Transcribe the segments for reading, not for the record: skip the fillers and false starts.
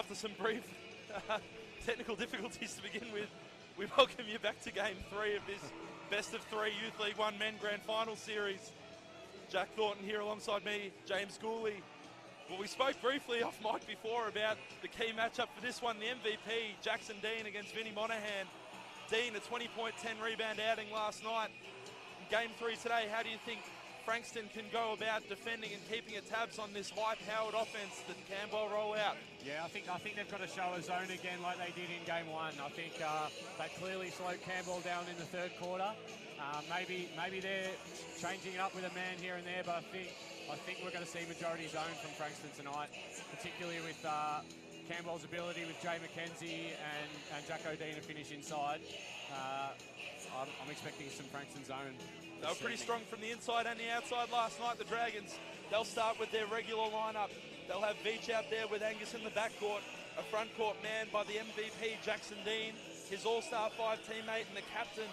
after some brief technical difficulties to begin with, we welcome you back to Game 3 of this Best of 3 Youth League 1 Men Grand Final Series. Jack Thornton here alongside me, James Gooley. Well, we spoke briefly off mic before about the key matchup for this one, the MVP, Jackson Dean against Vinnie Monahan. Dean, a 20-point, 10-rebound outing last night. In Game 3 today, how do you think Frankston can go about defending and keeping a tabs on this high-powered offense that Camberwell roll out? Yeah, I think they've got to show a zone again like they did in Game 1. I think they clearly slowed Camberwell down in the third quarter. Maybe they're changing it up with a man here and there, but I think we're going to see majority zone from Frankston tonight, particularly with Camberwell's ability with Jay McKenzie and Jack O'Dean to finish inside. I'm expecting some Frankston zone. They were pretty strong from the inside and the outside last night, the Dragons. They'll start with their regular lineup. They'll have Veach out there with Angus in the backcourt, a front court man by the MVP, Jackson Dean, his All-Star 5 teammate and the captain,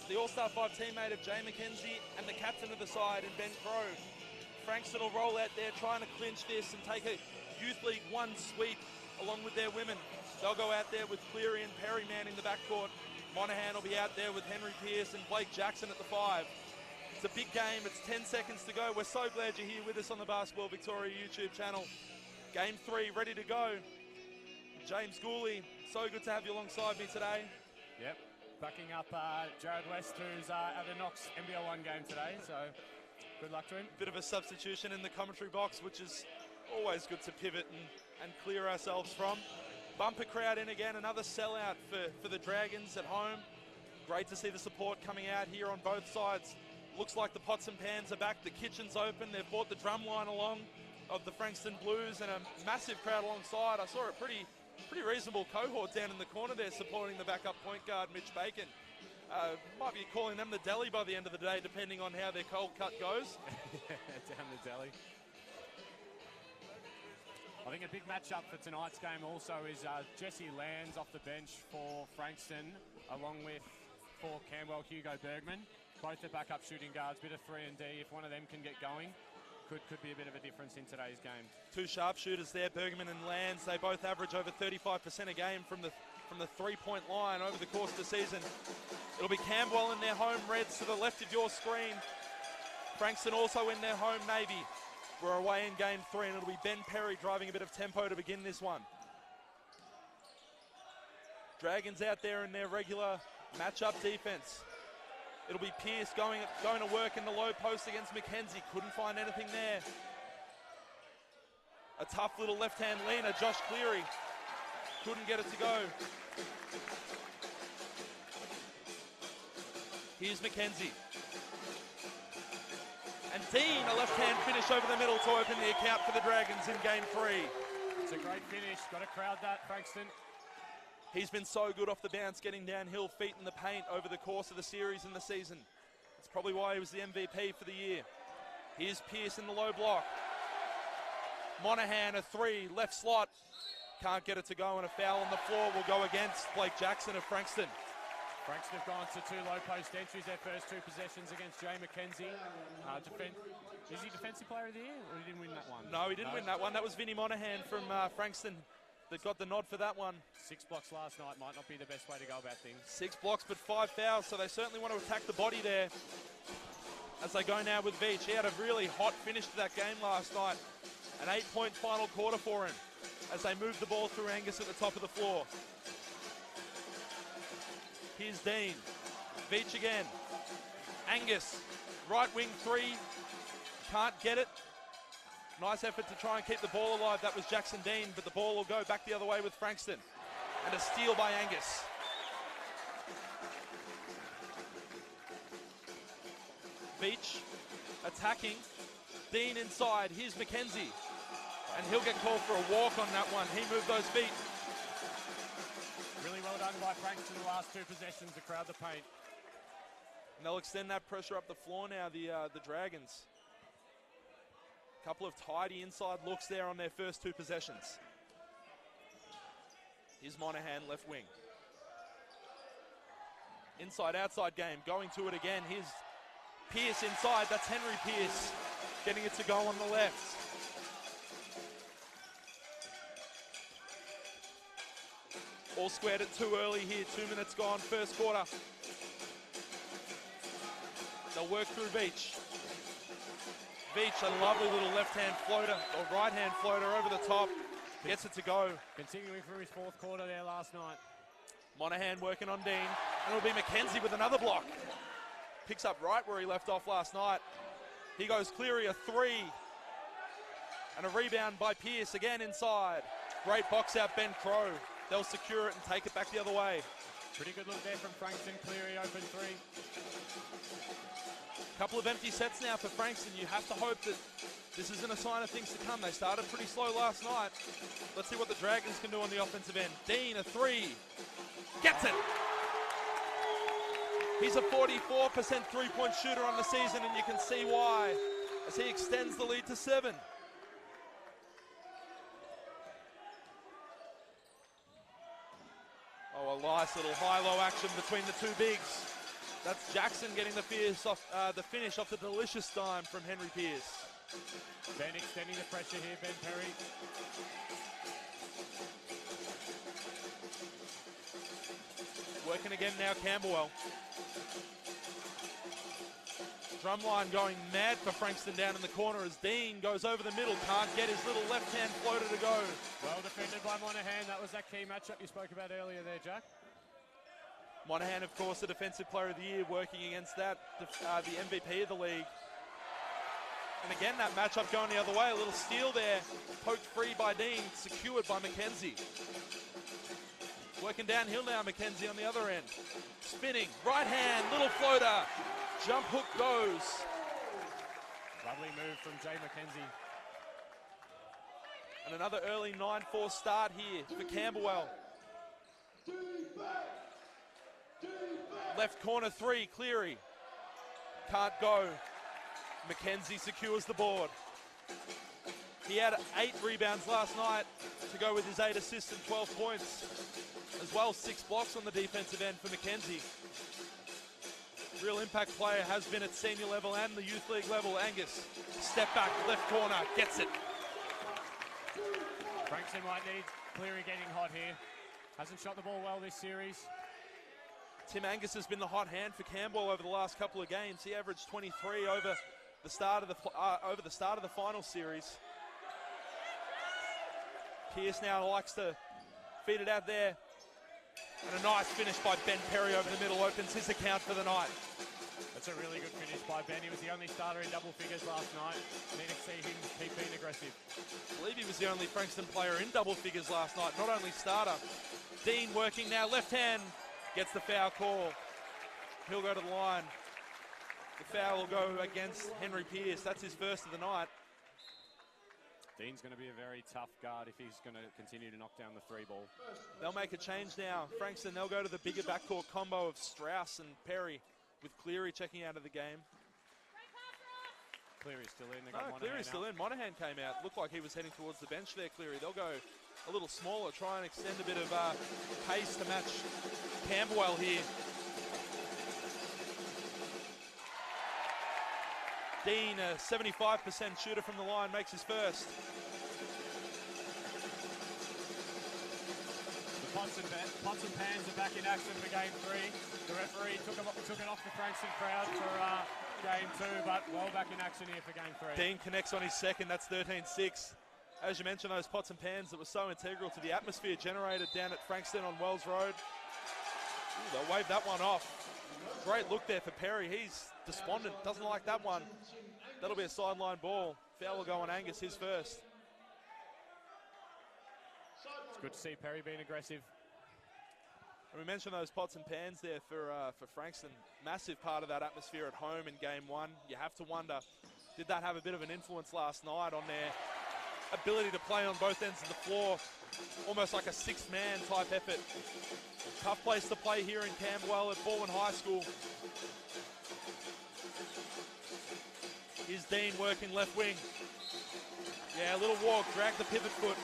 the All-Star 5 teammate of Jay McKenzie and the captain of the side, and Ben Crow. Frankston will roll out there trying to clinch this and take a Youth League 1 sweep along with their women. They'll go out there with Cleary and Perry manning the backcourt. Monahan will be out there with Henry Pearce and Blake Jackson at the 5. It's a big game. It's 10 seconds to go. We're so glad you're here with us on the Basketball Victoria YouTube channel. Game 3 ready to go. James Gooley, so good to have you alongside me today. Yep, backing up Jared West, who's at the Knox NBL1 game today, so good luck to him. Bit of a substitution in the commentary box, which is always good to pivot and clear ourselves from. Bumper crowd in again, another sellout for the Dragons at home. Great to see the support coming out here on both sides. Looks like the pots and pans are back, the kitchen's open. They've brought the drum line along of the Frankston Blues and a massive crowd alongside. I saw a pretty reasonable cohort down in the corner there supporting the backup point guard, Mitch Bacon. Might be calling them the deli by the end of the day, depending on how their cold cut goes. Down the deli. I think a big matchup for tonight's game also is Jesse Lands off the bench for Frankston, along with for Camberwell, Hugo Bergman. Both the backup shooting guards, bit of 3 and D. If one of them can get going, could be a bit of a difference in today's game. Two sharpshooters there, Bergman and Lands. They both average over 35% a game from the 3-point line over the course of the season. It'll be Camberwell in their home reds to the left of your screen. Frankston also in their home navy. We're away in Game 3, and it'll be Ben Perry driving a bit of tempo to begin this one. Dragons out there in their regular matchup defense. It'll be Pearce going to work in the low post against McKenzie. Couldn't find anything there. A tough little left-hand leaner, Josh Cleary. Couldn't get it to go. Here's McKenzie. And Dean, a left-hand finish over the middle to open the account for the Dragons in Game 3. It's a great finish. Got to crowd that, Frankston. He's been so good off the bounce, getting downhill, feet in the paint over the course of the series and the season. It's probably why he was the MVP for the year. Here's Pearce in the low block. Monahan, a 3, left slot. Can't get it to go, and a foul on the floor will go against Blake Jackson of Frankston. Frankston have gone to 2 low post entries their first 2 possessions against Jay McKenzie. Is he Defensive Player of the Year, or he didn't win that one? No, he didn't win that one. That was Vinnie Monahan from Frankston that got the nod for that one. 6 blocks last night might not be the best way to go about things. 6 blocks, but 5 fouls, so they certainly want to attack the body there. As they go now with Veach. He had a really hot finish to that game last night. An 8-point final quarter for him as they move the ball through Angus at the top of the floor. Here's Dean. Veach again. Angus, right wing 3. Can't get it. Nice effort to try and keep the ball alive. That was Jackson Dean, but the ball will go back the other way with Frankston. And a steal by Angus. Veach attacking. Dean inside. Here's McKenzie. And he'll get called for a walk on that one. He moved those feet. Really well done by Frankston the last 2 possessions to crowd the paint. And they'll extend that pressure up the floor now, the Dragons. Couple of tidy inside looks there on their first 2 possessions. Here's Monahan, left wing. Inside-outside game, going to it again. Here's Pearce inside. That's Henry Pearce getting it to go on the left. All squared it too early here. 2 minutes gone, first quarter. They'll work through Veach. Veach, a lovely little left-hand floater, or right-hand floater over the top. Gets it to go. Continuing through his fourth quarter there last night. Monahan working on Dean. And it'll be McKenzie with another block. Picks up right where he left off last night. He goes Cleary a 3. And a rebound by Pierce again inside. Great box out Ben Crow. They'll secure it and take it back the other way. Pretty good look there from Frankston. Cleary open 3. Couple of empty sets now for Frankston. You have to hope that this isn't a sign of things to come. They started pretty slow last night. Let's see what the Dragons can do on the offensive end. Dean, a 3. Gets it. He's a 44% three-point shooter on the season, and you can see why as he extends the lead to 7. Oh, a nice little high-low action between the two bigs. That's Jackson getting the finish off the delicious dime from Henry Pierce. Ben extending the pressure here, Ben Perry. Working again now, Camberwell. Drumline going mad for Frankston down in the corner as Dean goes over the middle. Can't get his little left-hand floater to go. Well defended by Monahan. That was that key matchup you spoke about earlier there, Jack. Monahan, of course, the Defensive Player of the Year, working against that, the MVP of the league. And again, that matchup going the other way. A little steal there, poked free by Dean, secured by McKenzie. Working downhill now, McKenzie on the other end. Spinning, right hand, little floater. Jump hook goes. Lovely move from Jay McKenzie. And another early 9-4 start here for Camberwell. Left corner 3, Cleary. Can't go. McKenzie secures the board. He had 8 rebounds last night to go with his 8 assists and 12 points. As well, 6 blocks on the defensive end for McKenzie. Real impact player, has been at senior level and the youth league level. Angus, step back, left corner, gets it. Frankston might need Cleary getting hot here. Hasn't shot the ball well this series. Tim Angus has been the hot hand for Campbell over the last couple of games. He averaged 23 over the start of the final series. Pierce now likes to feed it out there. And a nice finish by Ben Perry over the middle opens his account for the night. That's a really good finish by Ben. He was the only starter in double figures last night. Need to see him keep being aggressive. I believe he was the only Frankston player in double figures last night, not only starter. Dean working now, left hand, gets the foul call. He'll go to the line. The foul will go against Henry Pierce. That's his first of the night. Dean's going to be a very tough guard if he's going to continue to knock down the 3 ball. They'll make a change now. Frankston, they'll go to the bigger backcourt combo of Strauss and Perry, with Cleary checking out of the game. Cleary's still in. Cleary's still in. Monahan came out. Looked like he was heading towards the bench there, Cleary. They'll go a little smaller, try and extend a bit of pace to match Camberwell here. Dean, a 75% shooter from the line, makes his first. The pots and pans are back in action for game 3. The referee took it off the Frankston crowd for game 2, but well back in action here for game 3. Dean connects on his second, that's 13-6. As you mentioned, those pots and pans that were so integral to the atmosphere generated down at Frankston on Wells Road. Ooh, they'll wave that one off. Great look there for Perry. He's despondent, doesn't like that one. That'll be a sideline ball. Foul will go on Angus, his first. It's good to see Perry being aggressive. And we mentioned those pots and pans there for Frankston. Massive part of that atmosphere at home in game 1. You have to wonder, did that have a bit of an influence last night on their ability to play on both ends of the floor? Almost like a 6-man type effort. Tough place to play here in Camberwell at Baldwin High School. Here's Dean working left wing. Yeah, a little walk, drag the pivot foot.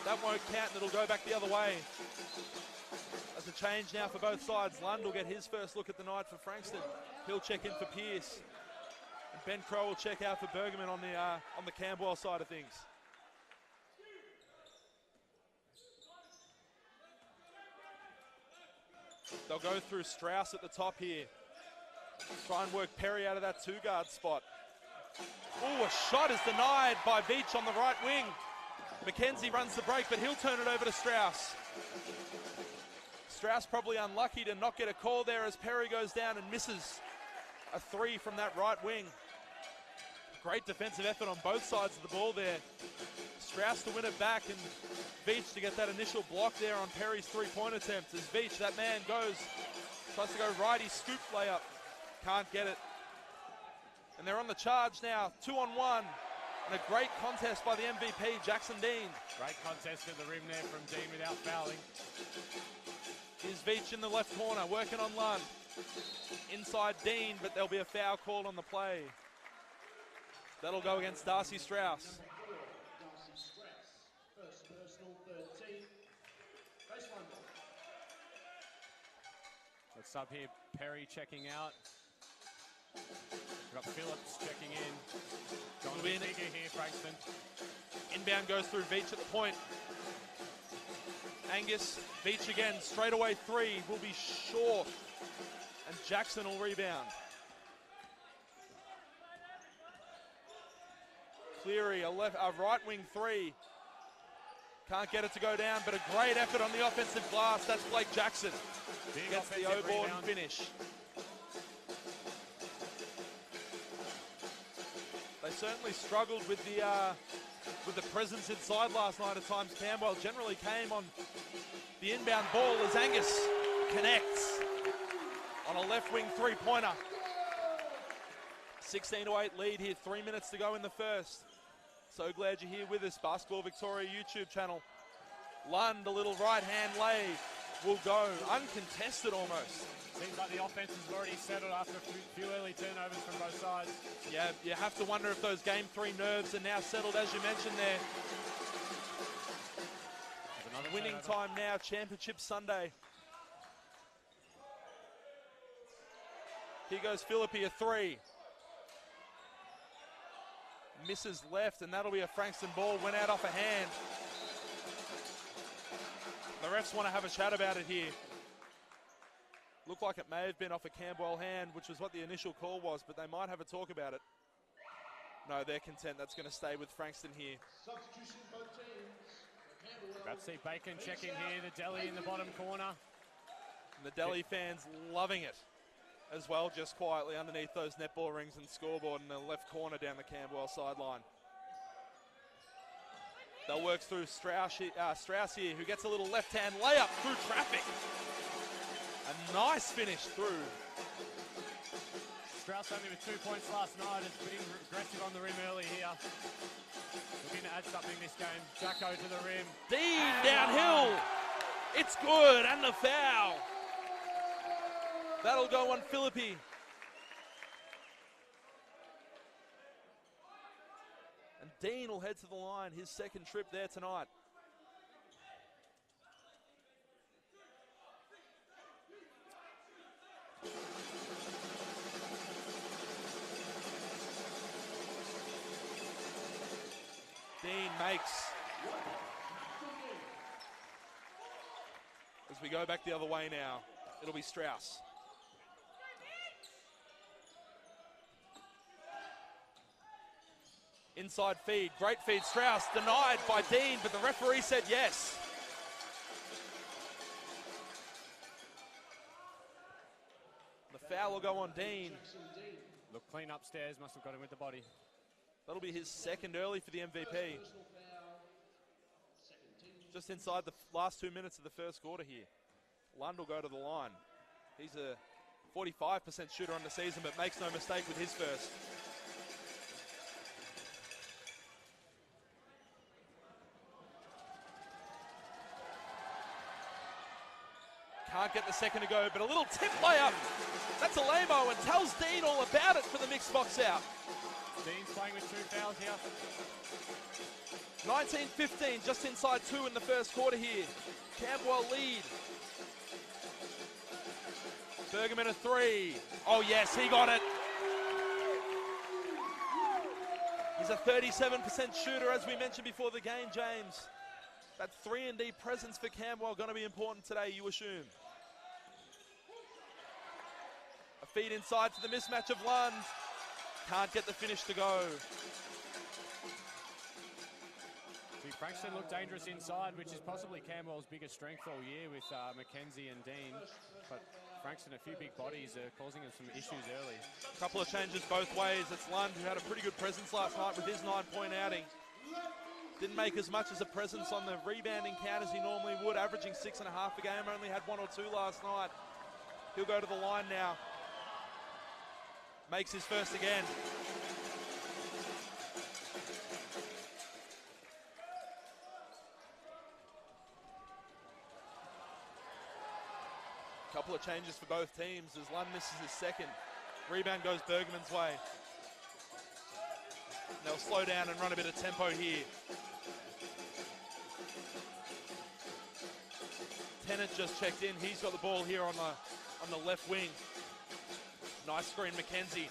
That won't count and it'll go back the other way. That's a change now for both sides. Lund will get his first look at the night for Frankston. He'll check in for Pierce. And Ben Crow will check out for Bergman on the Camberwell side of things. They'll go through Strauss at the top here. Try and work Perry out of that two-guard spot. Oh, a shot is denied by Beach on the right wing. McKenzie runs the break, but he'll turn it over to Strauss. Strauss probably unlucky to not get a call there as Perry goes down and misses a three from that right wing. Great defensive effort on both sides of the ball there. Strauss to win it back and Veach to get that initial block there on Perry's three-point attempt. As Veach, that man goes, tries to go righty, scoop layup. Can't get it. And they're on the charge now, 2-on-1. And a great contest by the MVP, Jackson Dean. Great contest at the rim there from Dean without fouling. Here's Veach in the left corner, working on Lund. Inside Dean, but there'll be a foul called on the play. That'll go against Darcy Strauss. What's up here? Perry checking out. We've got Phillips checking in. Going to be bigger here, Frankston. Inbound goes through Veach at the point. Angus, Veach again, straight away three, will be short. And Jackson will rebound. Cleary, a right wing three. Can't get it to go down, but a great effort on the offensive glass. That's Blake Jackson. Gets the O-board and finish. They certainly struggled with the presence inside last night at times. Camberwell generally came on the inbound ball as Angus connects on a left wing three-pointer. 16-8 lead here, 3 minutes to go in the first. So glad you're here with us, Basketball Victoria YouTube channel. Lund, a little right-hand lay, will go uncontested almost. Seems like the offense has already settled after a few early turnovers from both sides. Yeah, you have to wonder if those game three nerves are now settled, as you mentioned there. Winning time now, Championship Sunday. Here goes Philippi, a three. Misses left, and that'll be a Frankston ball. Went out off a hand. The refs want to have a chat about it here. Looked like it may have been off a Camberwell hand, which was what the initial call was, but they might have a talk about it. No, they're content. That's going to stay with Frankston here. About to see Bacon checking here, the Delhi in the bottom corner. And the Delhi fans loving it as well, just quietly underneath those netball rings and scoreboard in the left corner down the Camberwell sideline. They'll work through Strauss here, who gets a little left-hand layup through traffic. A nice finish through. Strauss only with 2 points last night. Has been aggressive on the rim early here. Looking to add something this game. Jacko to the rim. Dean downhill. It's good, and the foul. That'll go on Philippi. And Dean will head to the line, his second trip there tonight. Dean makes. As we go back the other way now, it'll be Strauss. Inside feed, great feed, Strauss denied by Dean, but the referee said yes. The foul will go on Dean. Look clean upstairs, must have got him with the body. That'll be his second early for the MVP. Just inside the last 2 minutes of the first quarter here. Lund will go to the line. He's a 45% shooter on the season, but makes no mistake with his first. Can't get the second to go, but a little tip layup. That's a lame-o and tells Dean all about it for the mixed box out. Dean's playing with 2 fouls here. 19-15, just inside 2 in the first quarter here. Camberwell lead. Bergman a 3. Oh yes, he got it. He's a 37% shooter, as we mentioned before the game, James. That 3-and-D presence for Camberwell going to be important today, you assume. feed inside to the mismatch of Lund. Can't get the finish to go. See, Frankston looked dangerous inside, which is possibly Camberwell's biggest strength all year with Mackenzie and Dean. But Frankston, a few big bodies are causing him some issues early. A couple of changes both ways. It's Lund, who had a pretty good presence last night with his 9-point outing. Didn't make as much as a presence on the rebounding count as he normally would, averaging 6.5 a game. Only had 1 or 2 last night. He'll go to the line now. Makes his first again. Couple of changes for both teams as Lund misses his second. Rebound goes Bergman's way. They'll slow down and run a bit of tempo here. Tennant just checked in. He's got the ball here on the left wing. Nice screen, Mackenzie.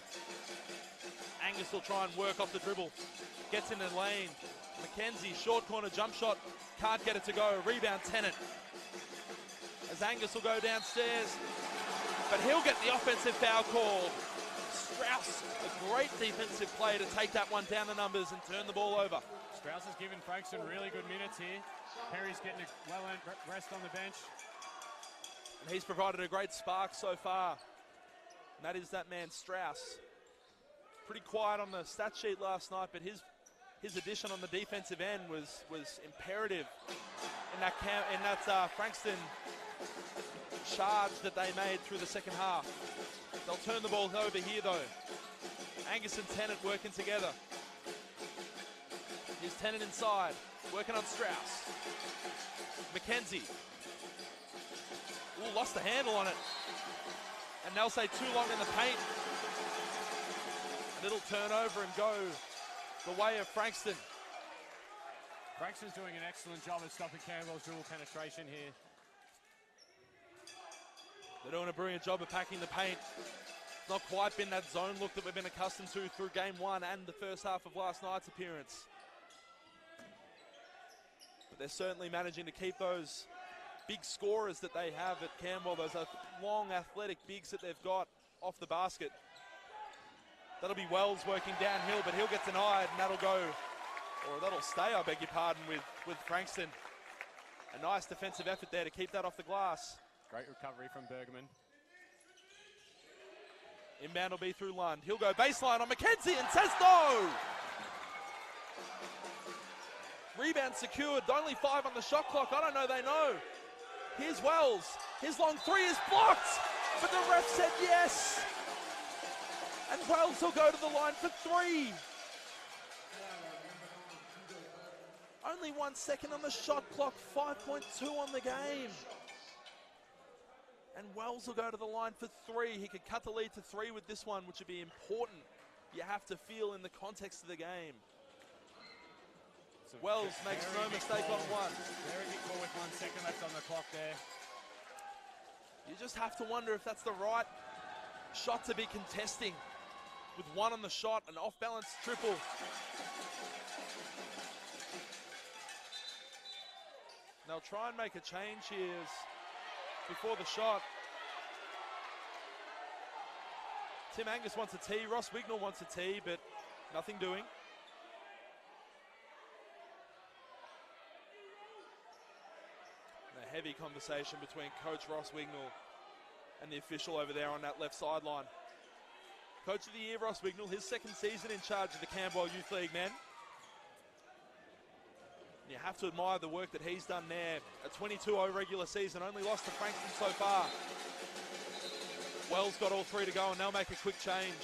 Angus will try and work off the dribble. Gets in the lane. Mackenzie, short corner jump shot. Can't get it to go. Rebound, Tennant. As Angus will go downstairs. But he'll get the offensive foul called. Strauss, a great defensive play to take that one down the numbers and turn the ball over. Strauss has given Frankston really good minutes here. Perry's getting a well-earned rest on the bench. And he's provided a great spark so far. And that is that man, Strauss. Pretty quiet on the stat sheet last night, but his addition on the defensive end was imperative in that Frankston charge that they made through the second half. They'll turn the ball over here though. Angus and Tennant working together. Here's Tennant inside, working on Strauss. Mackenzie. Ooh, lost the handle on it. And they'll say too long in the paint. And it'll turn over and go the way of Frankston. Frankston's doing an excellent job of stopping Camberwell's dribble penetration here. They're doing a brilliant job of packing the paint. It's not quite been that zone look that we've been accustomed to through game 1 and the first half of last night's appearance. But they're certainly managing to keep those big scorers that they have at Camberwell, those long athletic bigs that they've got off the basket. That'll be Wells working downhill, but he'll get denied, and that'll go, or that'll stay, I beg your pardon, with Frankston. A nice defensive effort there to keep that off the glass. Great recovery from Bergman. Inbound will be through Lund. He'll go baseline on Mackenzie and says no! Rebound secured, only 5 on the shot clock. I don't know, they know. Here's Wells. His long 3 is blocked, but the ref said yes. And Wells will go to the line for 3. Only 1 second on the shot clock, 5.2 on the game. And Wells will go to the line for 3. He could cut the lead to 3 with this one, which would be important. You have to feel in the context of the game. Wells makes no mistake on 1. Very big call with 1 second left on the clock there. You just have to wonder if that's the right shot to be contesting. With 1 on the shot, an off-balance triple. They'll try and make a change here before the shot. Tim Angus wants a tee, Ross Wignall wants a tee, but nothing doing. A heavy conversation between Coach Ross Wignall and the official over there on that left sideline. Coach of the Year, Ross Wignall, his second season in charge of the Camberwell Youth League men. You have to admire the work that he's done there. A 22-0 regular season, only lost to Frankston so far. Wells got all 3 to go, and they'll make a quick change.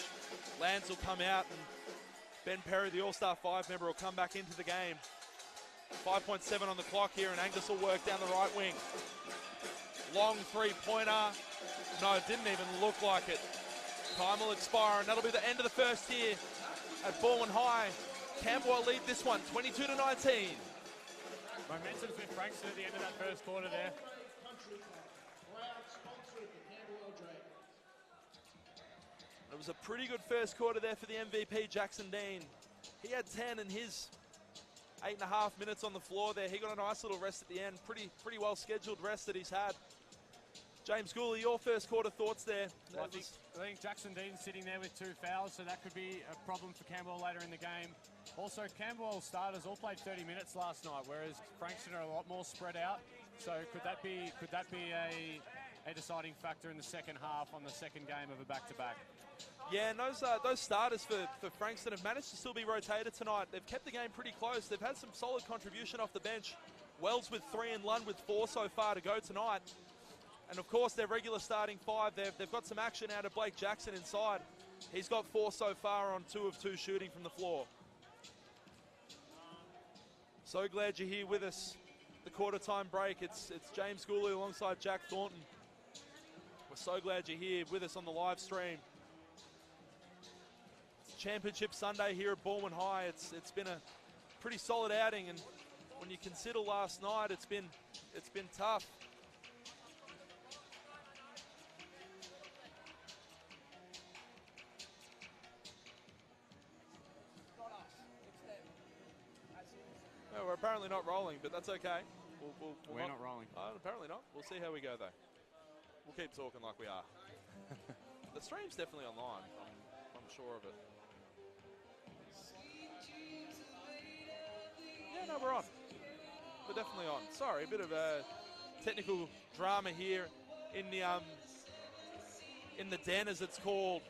Lance will come out, and Ben Perry, the All-Star 5 member, will come back into the game. 5.7 on the clock here, and Angus will work down the right wing. Long 3-pointer. No, it didn't even look like it. Time will expire, and that'll be the end of the first here at Baldwin High. Camberwell lead this one, 22-19. Momentum's with Frankston at the end of that first quarter there. It was a pretty good first quarter there for the MVP, Jackson Dean. He had 10 in his 8.5 minutes on the floor there. He got a nice little rest at the end. Pretty well scheduled rest that he's had. James Gooley, your first quarter thoughts there? I think Jackson Dean's sitting there with 2 fouls, so that could be a problem for Camberwell later in the game. Also, Camberwell starters all played 30 minutes last night, whereas Frankston are a lot more spread out. So could that be a deciding factor in the second half on the second game of a back-to-back? Yeah, and those starters for Frankston have managed to still be rotated tonight. They've kept the game pretty close. They've had some solid contribution off the bench. Wells with 3 and Lund with 4 so far to go tonight. And of course, their regular starting 5, they've got some action out of Blake Jackson inside. He's got 4 so far on 2 of 2 shooting from the floor. So glad you're here with us. The quarter time break, it's James Gooley alongside Jack Thornton. We're so glad you're here with us on the live stream. It's Championship Sunday here at Bournemouth High. It's been a pretty solid outing, and when you consider last night, it's been tough. No, we're apparently not rolling, but that's okay. We're not rolling. Apparently not. We'll see how we go, though. We'll keep talking like we are. The stream's definitely online. I'm sure of it. Yeah, no, we're on. We're definitely on. Sorry, a bit of a technical drama here in the den, as it's called.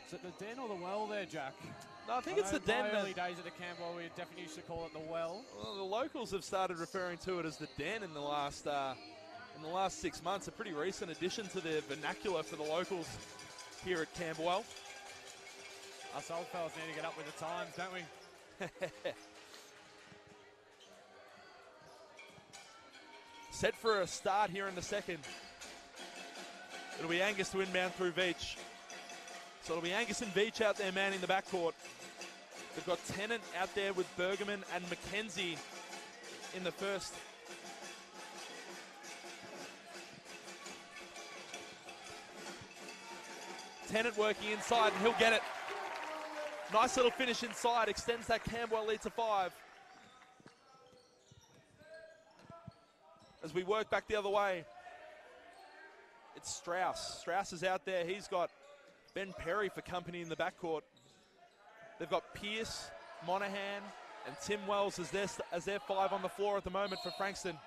Is it the den or the well there, Jack? No, I think it's the den. In the early days of the Camberwell, we definitely used to call it the well. Well, the locals have started referring to it as the den in the last 6 months. A pretty recent addition to the vernacular for the locals here at Camberwell. Us old fellas need to get up with the times, don't we? Set for a start here in the second. It'll be Angus to inbound through Veach. So it'll be Angus and Veach out there manning the backcourt. They've got Tennant out there with Bergerman and McKenzie in the first. Tennant working inside, and he'll get it. Nice little finish inside, extends that Camberwell lead to 5. As we work back the other way, it's Strauss. Strauss is out there. He's got Ben Perry for company in the backcourt. They've got Pierce, Monahan, and Tim Wells as their 5 on the floor at the moment for Frankston.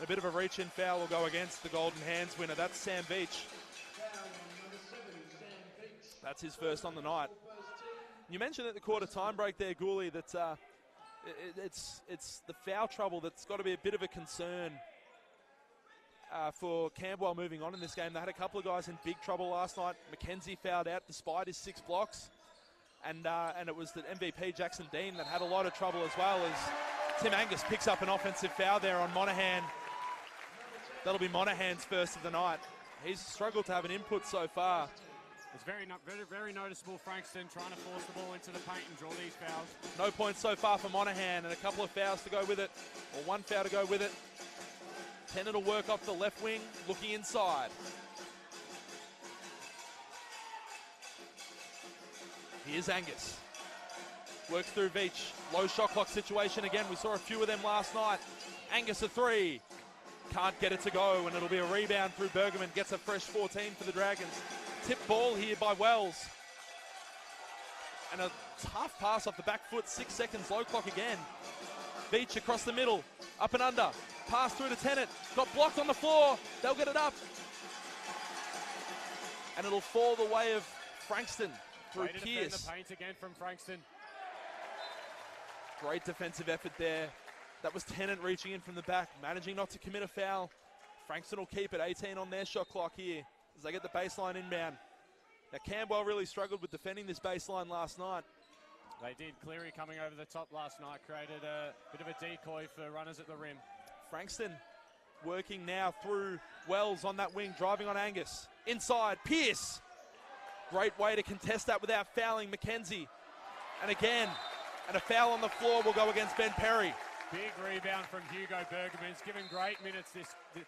A bit of a reach-in foul will go against the Golden Hands winner. That's Sam Veach. That's his first on the night. You mentioned at the quarter time break there, Gooley, that it's the foul trouble that's got to be a bit of a concern for Camberwell moving on in this game. They had a couple of guys in big trouble last night. McKenzie fouled out despite his 6 blocks. And it was the MVP, Jackson Dean, that had a lot of trouble as well, as Tim Angus picks up an offensive foul there on Monahan. That'll be Monahan's first of the night. He's struggled to have an input so far. It's very noticeable, Frankston trying to force the ball into the paint and draw these fouls. No points so far for Monahan, and a couple of fouls to go with it, or 1 foul to go with it. Tennant will work off the left wing, looking inside. Here's Angus. Works through Veach. Low shot clock situation again. We saw a few of them last night. Angus a 3. Can't get it to go, and it'll be a rebound through Bergerman. Gets a fresh 14 for the Dragons. Tip ball here by Wells. And a tough pass off the back foot. 6 seconds, low clock again. Veach across the middle. Up and under. Pass through to Tennant. Got blocked on the floor. They'll get it up. And it'll fall the way of Frankston through Pierce. The paint again from Frankston. Great defensive effort there. That was Tennant reaching in from the back, managing not to commit a foul. Frankston will keep it. 18 on their shot clock here as they get the baseline inbound. Now, Camberwell really struggled with defending this baseline last night. They did. Cleary coming over the top last night created a bit of a decoy for runners at the rim. Frankston working now through Wells on that wing, driving on Angus. Inside, Pierce. Great way to contest that without fouling McKenzie. And again, and a foul on the floor will go against Ben Perry. Big rebound from Hugo Bergerman. He's given great minutes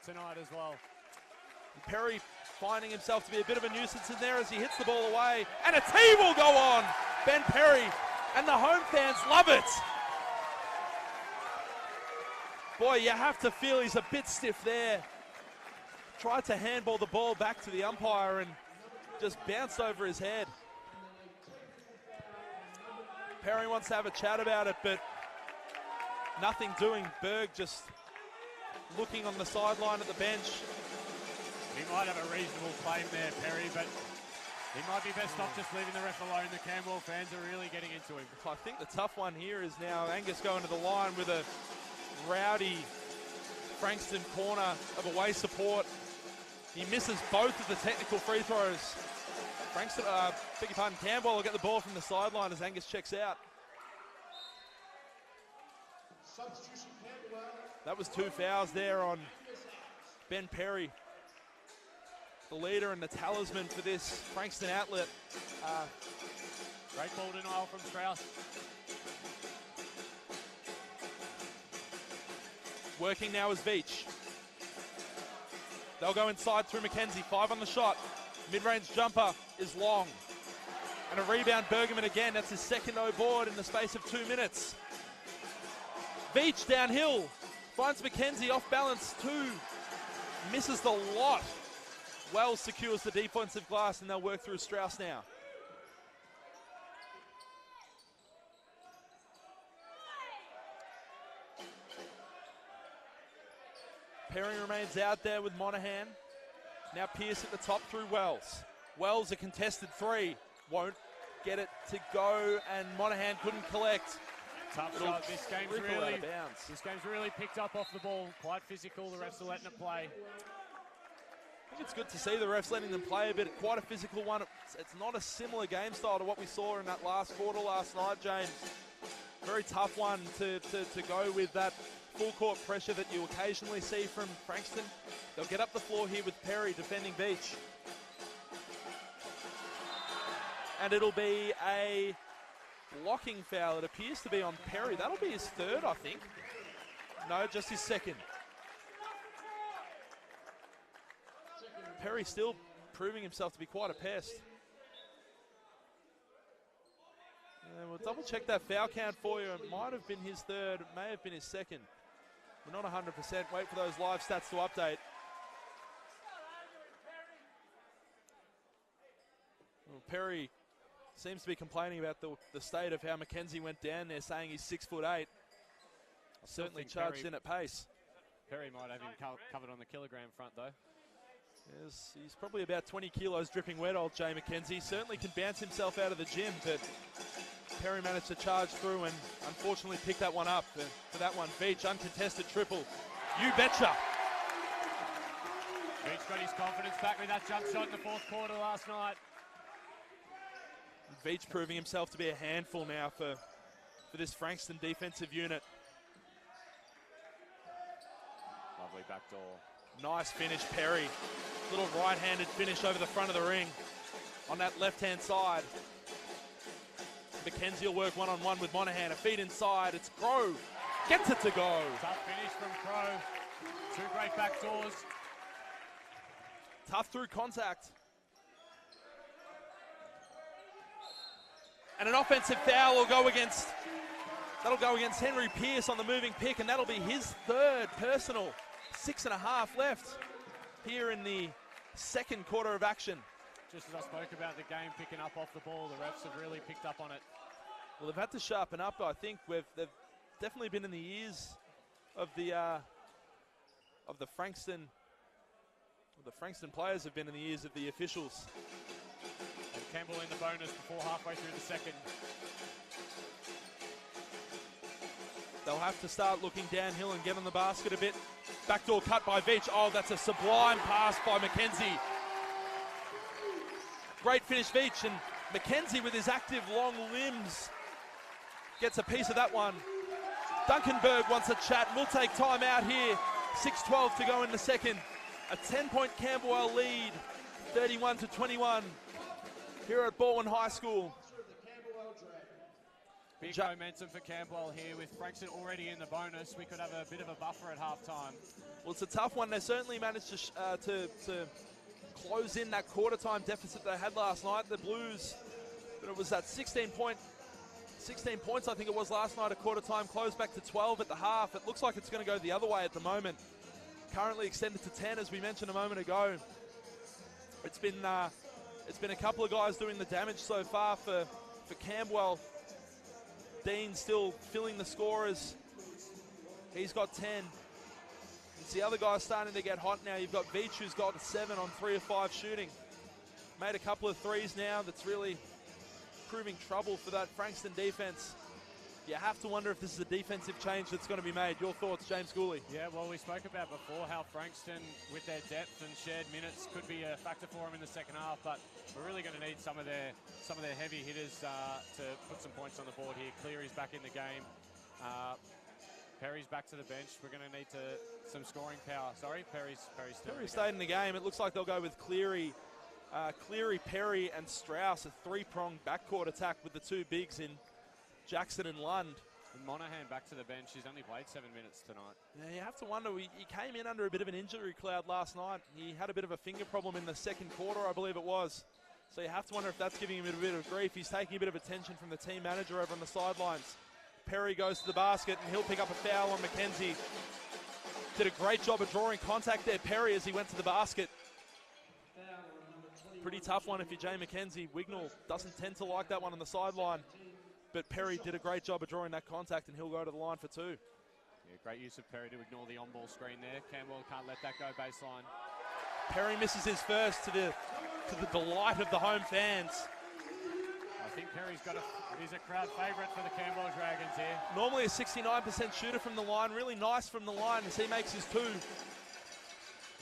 tonight as well. And Perry finding himself to be a bit of a nuisance in there as he hits the ball away. And a tee will go on. Ben Perry and the home fans love it. Boy, you have to feel he's a bit stiff there. Tried to handball the ball back to the umpire and just bounced over his head. Perry wants to have a chat about it, but nothing doing. Berg just looking on the sideline at the bench. He might have a reasonable claim there, Perry, but he might be best off just leaving the ref alone. The Camberwell fans are really getting into him. I think the tough one here is now Angus going to the line with a rowdy Frankston corner of away support. He misses both of the technical free throws. Frankston, beg your pardon, Camberwell will get the ball from the sideline as Angus checks out. That was 2 fouls there on Ben Perry, the leader and the talisman for this Frankston outlet. Great ball denial from Strauss. Working now is Veach. They'll go inside through McKenzie. 5 on the shot. Mid-range jumper is long. And a rebound, Bergman again. That's his second no board in the space of 2 minutes. Veach downhill. Finds McKenzie off balance. 2. Misses the lot. Wells secures the defensive glass and they'll work through Strauss now. Perry remains out there with Monahan. Now Pierce at the top through Wells. Wells a contested 3. Won't get it to go and Monahan couldn't collect. Tough shot. This game's really picked up off the ball. Quite physical. The refs are letting it play. I think it's good to see the refs letting them play a bit. Quite a physical one. It's not a similar game style to what we saw in that last quarter last night, James. Very tough one to go with that full court pressure that you occasionally see from Frankston. They'll get up the floor here with Perry defending Beach. And it'll be a blocking foul. It appears to be on Perry. That'll be his 3rd, I think. No, just his 2nd. Perry still proving himself to be quite a pest. We'll double check that foul count for you. It might have been his 3rd. It may have been his 2nd. We're not 100%. Wait for those live stats to update. Well, Perry seems to be complaining about the state of how McKenzie went down there, saying he's 6'8". Certainly charged in at pace. Perry might have him covered on the kilogram front, though. Yes, he's probably about 20 kilos dripping wet, old Jay McKenzie. Certainly can bounce himself out of the gym, but Perry managed to charge through and unfortunately pick that one up. For that one, Beach, uncontested triple. You betcha. Beach got his confidence back with that jump shot in the 4th quarter last night. Beach proving himself to be a handful now for this Frankston defensive unit. Lovely backdoor. Nice finish, Perry. Little right-handed finish over the front of the ring on that left-hand side. McKenzie will work one-on-one with Monahan. A feed inside. It's Crow. Gets it to go. Tough finish from Crow. 2 great backdoors. Tough through contact. And an offensive foul will go against, that'll go against Henry Pierce on the moving pick, and that'll be his 3rd personal. 6.5 left here in the 2nd quarter of action. Just as I spoke about the game picking up off the ball, the refs have really picked up on it. Well, they've had to sharpen up. I think they've definitely been in the ears of the Frankston. The Frankston players have been in the ears of the officials. And Campbell in the bonus before halfway through the 2nd. They'll have to start looking downhill and get on the basket a bit. Backdoor cut by Veach. Oh, that's a sublime pass by McKenzie. Great finish, Veach, and McKenzie with his active long limbs gets a piece of that one. Duncanberg wants a chat. We'll take time out here. 6:12 to go in the 2nd. A 10-point Camberwell lead, 31-21 here at Baldwin High School. Big momentum for Camberwell here with Frankston already in the bonus. We could have a bit of a buffer at halftime. Well, it's a tough one. They certainly managed to close in that quarter time deficit they had last night, the Blues. But it was that 16-point 16 points, I think it was last night at quarter time, closed back to 12 at the half. It looks like it's going to go the other way at the moment. Currently extended to 10, as we mentioned a moment ago. It's been a couple of guys doing the damage so far for Camberwell. Dean still filling the scorers. He's got 10. It's the other guys starting to get hot now. You've got Veach, who's got 7 on 3 of 5 shooting. Made a couple of threes now. That's really proving trouble for that Frankston defense. You have to wonder if this is a defensive change that's going to be made. Your thoughts, James Gooley? Yeah, well, we spoke about before how Frankston, with their depth and shared minutes, could be a factor for them in the second half, but we're really going to need some of their heavy hitters to put some points on the board here. Cleary's back in the game. Perry's back to the bench. We're going to need some scoring power. Sorry, Perry's still Perry stayed in the game. It looks like they'll go with Cleary, Perry, and Strauss, a three-pronged backcourt attack with the two bigs in Jackson and Lund. And Monahan back to the bench. He's only played 7 minutes tonight. Yeah, you have to wonder. He came in under a bit of an injury cloud last night. He had a bit of a finger problem in the second quarter, I believe it was. So you have to wonder if that's giving him a bit of grief. He's taking a bit of attention from the team manager over on the sidelines. Perry goes to the basket, and he'll pick up a foul on McKenzie. Did a great job of drawing contact there, Perry, as he went to the basket. Pretty tough one if you're Jay McKenzie. Wignall doesn't tend to like that one on the sideline. But Perry did a great job of drawing that contact, and he'll go to the line for 2. Yeah, great use of Perry to ignore the on-ball screen there. Camberwell can't let that go baseline. Perry misses his first to the delight of the home fans. I think Perry's he's a crowd favourite for the Camberwell Dragons here. Normally a 69% shooter from the line. Really nice from the line as he makes his 2. Here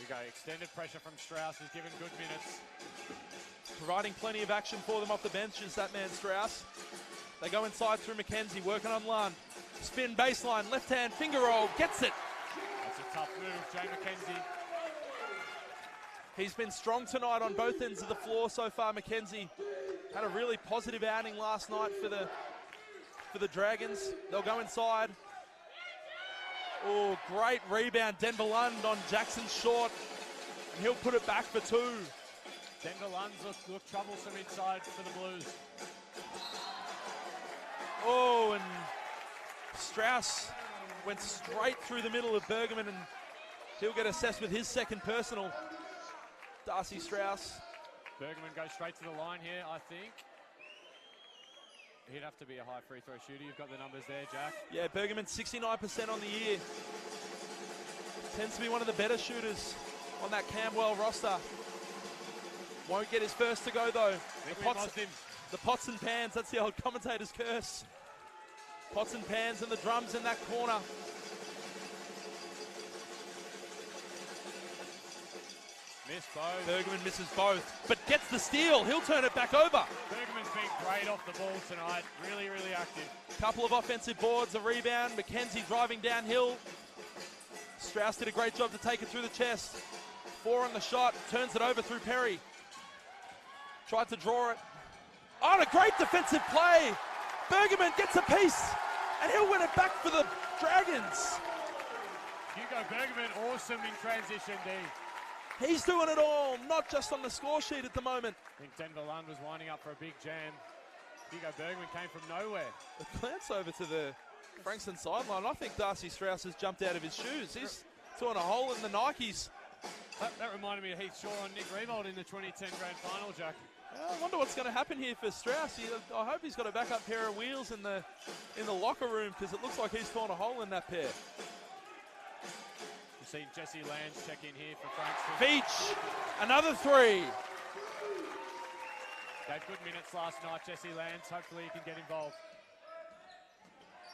we go, extended pressure from Strauss, who's given good minutes. Providing plenty of action for them off the bench is that man Strauss. They go inside through McKenzie, working on Lund. Spin baseline, left hand, finger roll, gets it. That's a tough move, Jay McKenzie. He's been strong tonight on both ends of the floor so far, McKenzie. Had a really positive outing last night for the Dragons. They'll go inside. Oh, great rebound, Denver Lund on Jackson short. And he'll put it back for 2. Denver Lund's look troublesome inside for the Blues. Oh, and Strauss went straight through the middle of Bergman, and he'll get assessed with his second personal. Darcy Strauss. Bergman goes straight to the line here, I think. He'd have to be a high free throw shooter. You've got the numbers there, Jack. Yeah, Bergman 69% on the year. Tends to be one of the better shooters on that Camberwell roster. Won't get his first to go, though. The pots and pans, that's the old commentator's curse. Pots and pans and the drums in that corner. Missed both. Bergman misses both, but gets the steal. He'll turn it back over. Bergman's been great off the ball tonight. Really, really active. Couple of offensive boards, a rebound. McKenzie driving downhill. Strauss did a great job to take it through the chest. 4 on the shot, turns it over through Perry. Tried to draw it. Oh, and a great defensive play. Bergman gets a piece, and he'll win it back for the Dragons. Hugo Bergman, awesome in transition, D. He's doing it all, not just on the score sheet at the moment. I think Denver Lund was winding up for a big jam. Hugo Bergman came from nowhere. A glance over to the Frankston sideline. I think Darcy Strauss has jumped out of his shoes. He's torn a hole in the Nikes. That reminded me of Heath Shaw and Nick Revold in the 2010 Grand Final, Jack. I wonder what's going to happen here for Strauss. I hope he's got a backup pair of wheels in the locker room, because it looks like he's torn a hole in that pair. We've seen Jesse Lands check in here for Frankston. Veach, another 3. Gave good minutes last night, Jesse Lands. Hopefully he can get involved.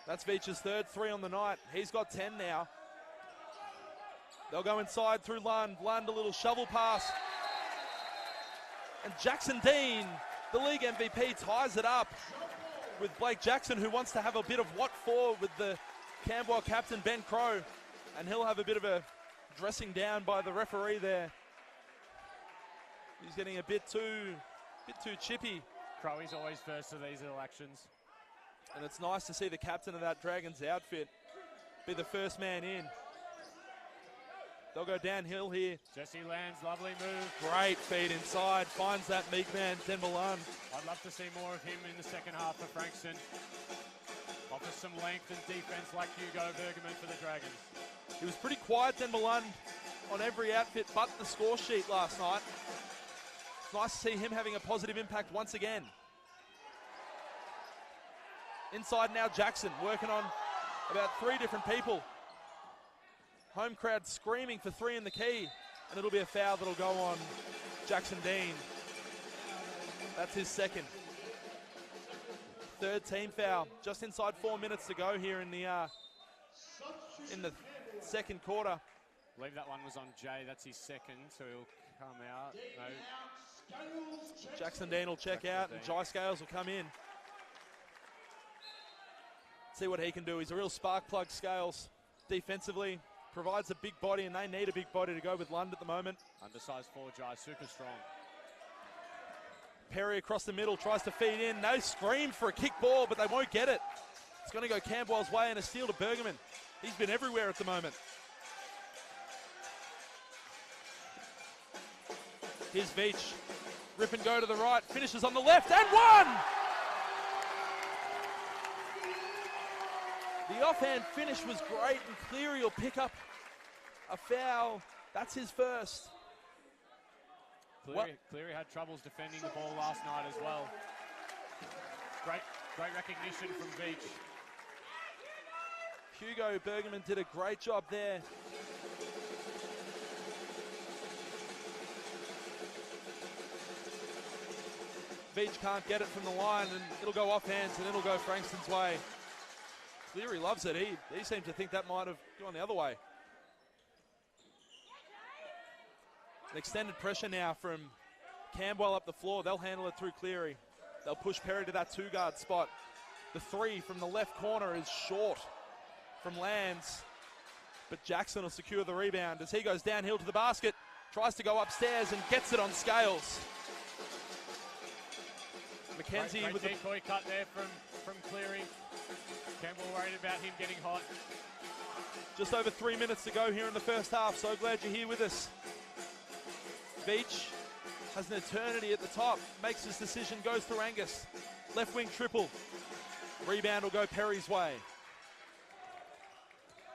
That's Veach's third 3 on the night. He's got 10 now. They'll go inside through Lund. Lund, a little shovel pass. And Jackson Dean, the league MVP, ties it up with Blake Jackson, who wants to have a bit of what for with the Camberwell captain, Ben Crow. And he'll have a bit of a dressing down by the referee there. He's getting a bit too chippy. Crowy's always first to these little actions. And it's nice to see the captain of that Dragons outfit be the first man in. They'll go downhill here. Jesse lands, lovely move. Great feed inside, finds that meek man, Denbalun. I'd love to see more of him in the second half for Frankston. Offers some length and defense like Hugo Bergerman for the Dragons. He was pretty quiet, Denbalun, on every outfit but the score sheet last night. It's nice to see him having a positive impact once again. Inside now, Jackson working on about 3 different people. Home crowd screaming for 3 in the key, and it'll be a foul that'll go on Jackson Dean. That's his second. 3rd team foul. Just inside 4 minutes to go here in the second quarter. I believe that one was on Jay. That's his second, so he'll come out. No. Jackson Dean will check out, and Jai Scales will come in. See what he can do. He's a real spark plug, Scales. Defensively, provides a big body, and they need a big body to go with Lund at the moment. Undersized 4 Jai, super strong. Perry across the middle, tries to feed in. No scream for a kick ball, but they won't get it. It's going to go Camberwell's way, and a steal to Bergerman. He's been everywhere at the moment. Here's Veach. Rip and go to the right, finishes on the left, and one! The offhand finish was great, and Cleary will pick up a foul. That's his first. Cleary had troubles defending the ball last night as well. Great recognition from Veach. Hugo Bergerman did a great job there. Veach can't get it from the line, and it'll go offhands, and it'll go Frankston's way. Cleary loves it. He seemed to think that might have gone the other way. An extended pressure now from Camberwell up the floor. They'll handle it through Cleary. They'll push Perry to that 2-guard spot. The 3 from the left corner is short from Lands, but Jackson will secure the rebound as he goes downhill to the basket, tries to go upstairs and gets it on Scales. McKenzie great with decoy cut there from Cleary. Campbell worried about him getting hot. Just over 3 minutes to go here in the first half. So glad you're here with us. Veach has an eternity at the top. Makes his decision, goes through Angus. Left wing triple. Rebound will go Perry's way.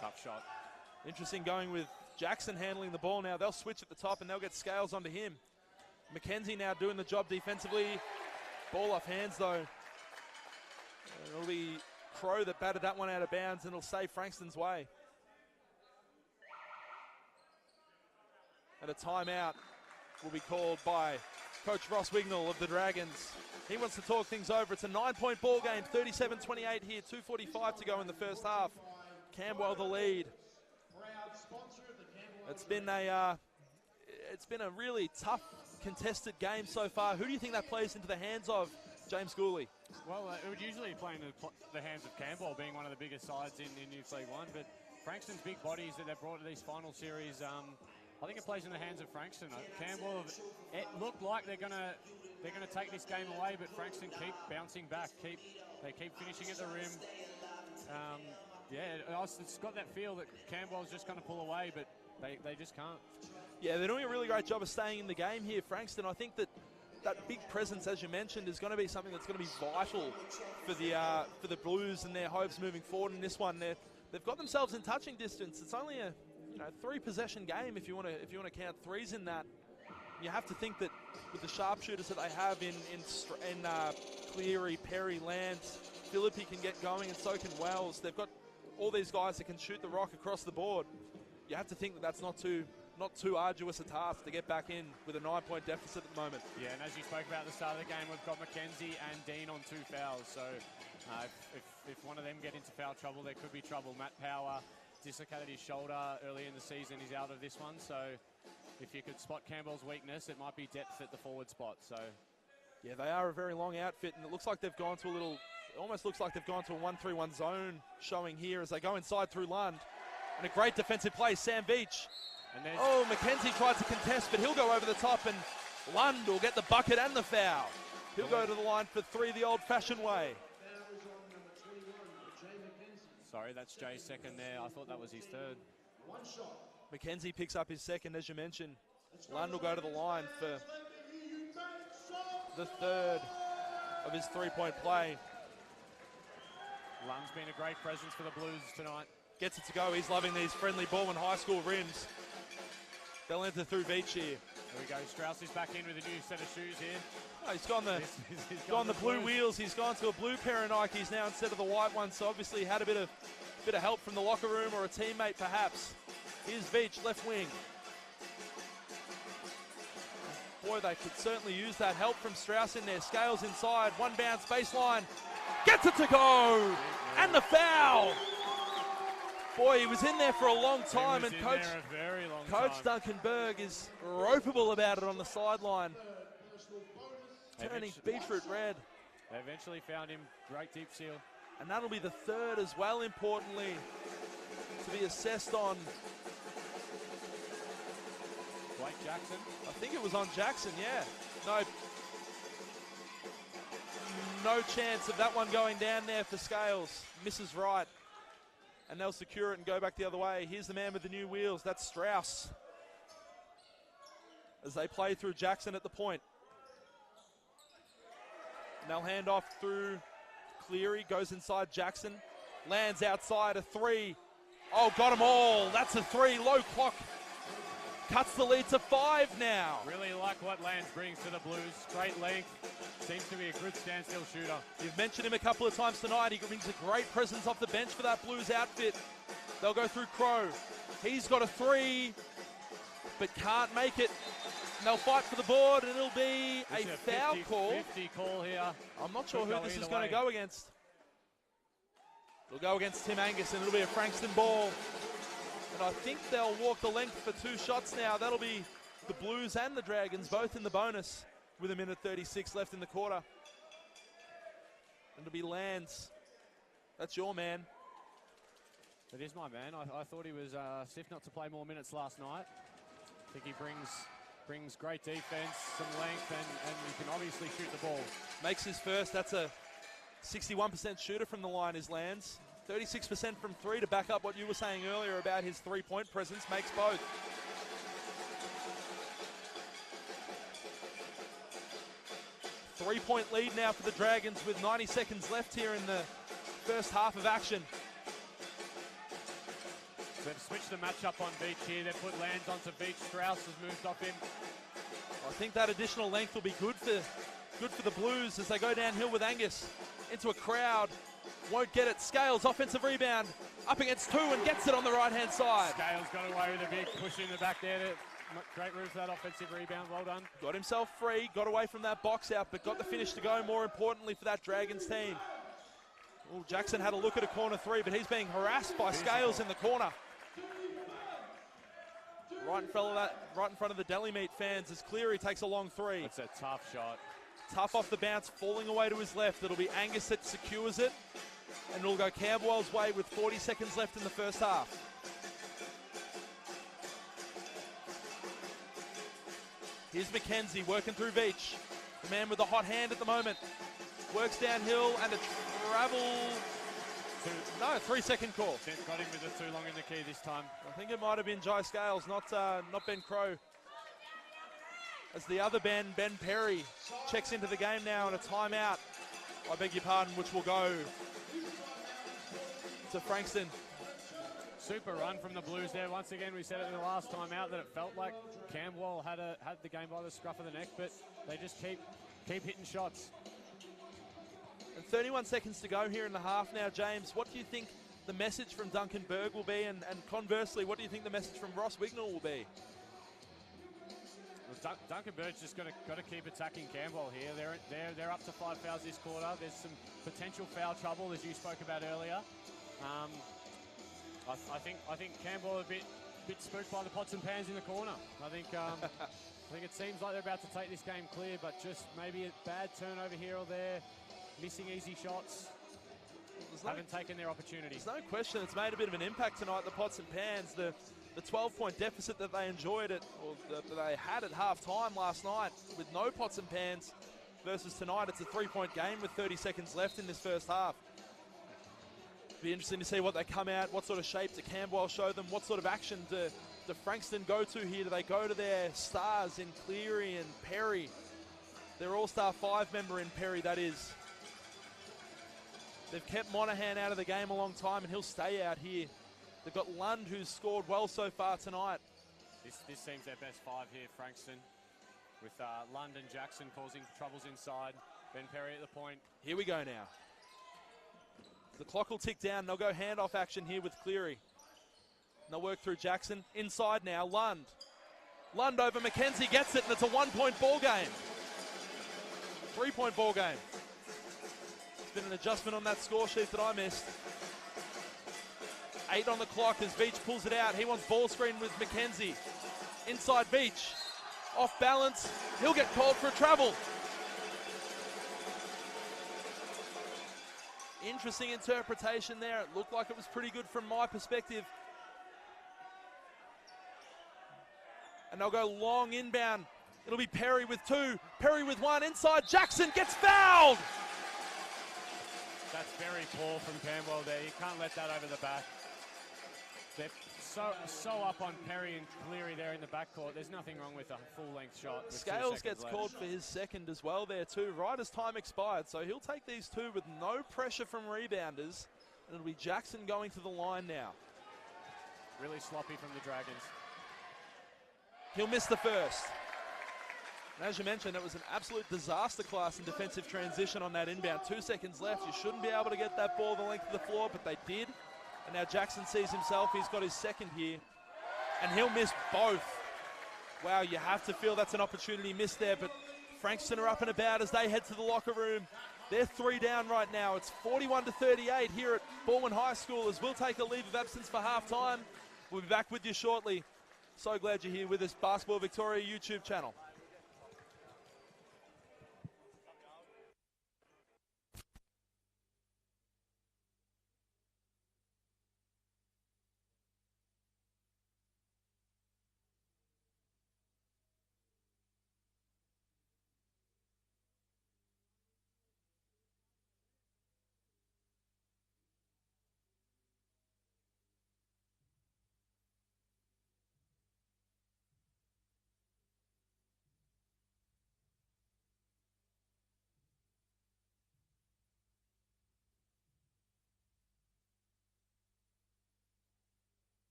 Tough shot. Interesting going with Jackson handling the ball now. They'll switch at the top and they'll get Scales onto him. McKenzie now doing the job defensively. Ball off hands though. It'll be Crow that batted that one out of bounds, and it'll stay Frankston's way. And a timeout will be called by Coach Ross Wignall of the Dragons. He wants to talk things over. It's a 9-point ball game, 37-28 here, 2:45 to go in the first half. Camberwell the lead. It's been a really tough, contested game so far. Who do you think that plays into the hands of James Gooley? Well, it would usually play in the hands of Camberwell, being one of the biggest sides in Youth League One. But Frankston's big bodies that they've brought to these final series, I think it plays in the hands of Frankston. Campbell, it looked like they're gonna take this game away, but Frankston keep bouncing back. They keep finishing at the rim. It's got that feel that Campbell's just going to pull away, but they just can't. Yeah, they're doing a really great job of staying in the game here, Frankston. I think that big presence, as you mentioned, is going to be something that's going to be vital for the Blues and their hopes moving forward in this one. They've got themselves in touching distance. It's only a 3-possession game if you want to count threes in that. You have to think that with the sharpshooters that they have in Cleary, Perry, Lance, Philippi can get going, and so can Wells. They've got all these guys that can shoot the rock across the board. You have to think that that's not too arduous a task to get back in with a 9-point deficit at the moment. Yeah, and as you spoke about at the start of the game, we've got McKenzie and Dean on 2 fouls. So if one of them get into foul trouble, there could be trouble. Matt Power dislocated his shoulder early in the season. He's out of this one. So if you could spot Campbell's weakness, it might be depth at the forward spot. So yeah, they are a very long outfit, and it looks like they've gone to almost looks like they've gone to a 1-3-1 zone showing here as they go inside through Lund. And a great defensive play, Sam Veach. McKenzie tried to contest, but he'll go over the top, and Lund will get the bucket and the foul. He'll go to the line for 3 the old-fashioned way. Sorry, that's Jay's second there. I thought that was his third. McKenzie picks up his second, as you mentioned. Lund will go to the line for the third of his three-point play. Lund's been a great presence for the Blues tonight. Gets it to go. He's loving these friendly Baldwin High School rims. They'll enter through Veach here. There we go. Strauss is back in with a new set of shoes here. Oh, he's gone the blue wheels. He's gone to a blue pair of Nikes now instead of the white ones. So obviously had a bit of help from the locker room or a teammate perhaps. Here's Veach, left wing. Boy, they could certainly use that help from Strauss in there. Scales inside, one bounce, baseline. Gets it to go! And the foul! Boy, he was in there for a long time, and Coach Duncan Berg is ropeable about it on the sideline. Turning beetroot red. They eventually found him, great deep seal. And that'll be the third as well, importantly, to be assessed on. Blake Jackson. I think it was on Jackson, yeah. No chance of that one going down there for Scales. Misses right. And they'll secure it and go back the other way. Here's the man with the new wheels. That's Strauss. As they play through Jackson at the point. And they'll hand off through Cleary. Goes inside Jackson. Lands outside, a three. Oh, got them all. That's a three. Low clock. Cuts the lead to 5 now. Really like what Lance brings to the Blues. Straight length. Seems to be a good standstill shooter. You've mentioned him a couple of times tonight. He brings a great presence off the bench for that Blues outfit. They'll go through Crow. He's got a three, but can't make it. And they'll fight for the board, and it'll be a foul call. 50 call here. I'm not sure who this is going to go against. It'll go against Tim Angus, and it'll be a Frankston ball. And I think they'll walk the length for 2 shots now. That'll be the Blues and the Dragons, both in the bonus, with 1:36 left in the quarter. And it'll be Lands. That's your man. It is my man. I thought he was stiff not to play more minutes last night. I think he brings great defense, some length, and he can obviously shoot the ball. Makes his first. That's a 61% shooter from the line is Lands. 36% from 3 to back up what you were saying earlier about his three-point presence. Makes both. Three-point lead now for the Dragons with 90 seconds left here in the first half of action. So they've switched the matchup on Veach here. They've put Lands onto Veach. Strauss has moved off him. I think that additional length will be good for the Blues as they go downhill with Angus into a crowd. Won't get it. Scales, offensive rebound, up against 2 and gets it on the right-hand side. Scales got away with a big push in the back there. Great room for that offensive rebound. Well done. Got himself free, got away from that box out, but got the finish to go, more importantly, for that Dragons team. Ooh, Jackson had a look at a corner 3, but he's being harassed by Scales in the corner. Right in front of the Deli Meat fans as Cleary takes a long 3. That's a tough shot. Tough off the bounce, falling away to his left. It'll be Angus that secures it, and it'll go Camberwell's way with 40 seconds left in the first half. Here's McKenzie working through Veach. The man with the hot hand at the moment. Works downhill and a travel. 3-second call. Got him with it too long in the key this time. I think it might have been Jai Scales, not Ben Crow. As the other Ben Perry, checks into the game now in a timeout. I beg your pardon, which will go to Frankston. Super run from the Blues there. Once again, we said it in the last time out that it felt like Camberwell had the game by the scruff of the neck, but they just keep hitting shots. And 31 seconds to go here in the half now, James. What do you think the message from Duncan Berg will be, and conversely, what do you think the message from Ross Wignall will be? Well, Duncan Berg's just got to keep attacking Camberwell here. They're up to 5 fouls this quarter. There's some potential foul trouble, as you spoke about earlier. I think Camberwell a bit spooked by the pots and pans in the corner. I think it seems like they're about to take this game clear, but just maybe a bad turnover here or there, missing easy shots. Haven't taken their opportunity. There's no question it's made a bit of an impact tonight, the pots and pans. The 12-point deficit that they enjoyed that they had at half-time last night with no pots and pans versus tonight. It's a 3-point game with 30 seconds left in this first half. Be interesting to see what they come out, what sort of shape do Camberwell show them, what sort of action do Frankston go to here? Do they go to their stars in Cleary and Perry? Their all-star 5 member in Perry, that is. They've kept Monahan out of the game a long time, and he'll stay out here. They've got Lund, who's scored well so far tonight. This seems their best 5 here, Frankston, with Lund and Jackson causing troubles inside. Ben Perry at the point. Here we go now. The clock will tick down. They'll go handoff action here with Cleary. And they'll work through Jackson. Inside now, Lund. Lund over McKenzie, gets it, and it's a 1-point ball game. 3-point ball game. There's been an adjustment on that score sheet that I missed. 8 on the clock as Veach pulls it out. He wants ball screen with McKenzie. Inside Veach. Off balance. He'll get called for a travel. Interesting interpretation there. It looked like it was pretty good from my perspective. And they'll go long inbound. It'll be Perry with 2. Perry with 1. Inside. Jackson gets fouled. That's very poor from Camberwell there. You can't let that over the back. They're so up on Perry and Cleary there in the backcourt. There's nothing wrong with a full-length shot. Scales gets called for his second as well there too, right as time expired. So he'll take these 2 with no pressure from rebounders. And it'll be Jackson going to the line now. Really sloppy from the Dragons. He'll miss the first. And as you mentioned, it was an absolute disaster class in defensive transition on that inbound. 2 seconds left. You shouldn't be able to get that ball the length of the floor, but they did. And now Jackson sees himself. He's got his second here. And he'll miss both. Wow, you have to feel that's an opportunity missed there. But Frankston are up and about as they head to the locker room. They're 3 down right now. It's 41-38 here at Baldwin High School as we'll take a leave of absence for halftime. We'll be back with you shortly. So glad you're here with us. Basketball Victoria YouTube channel.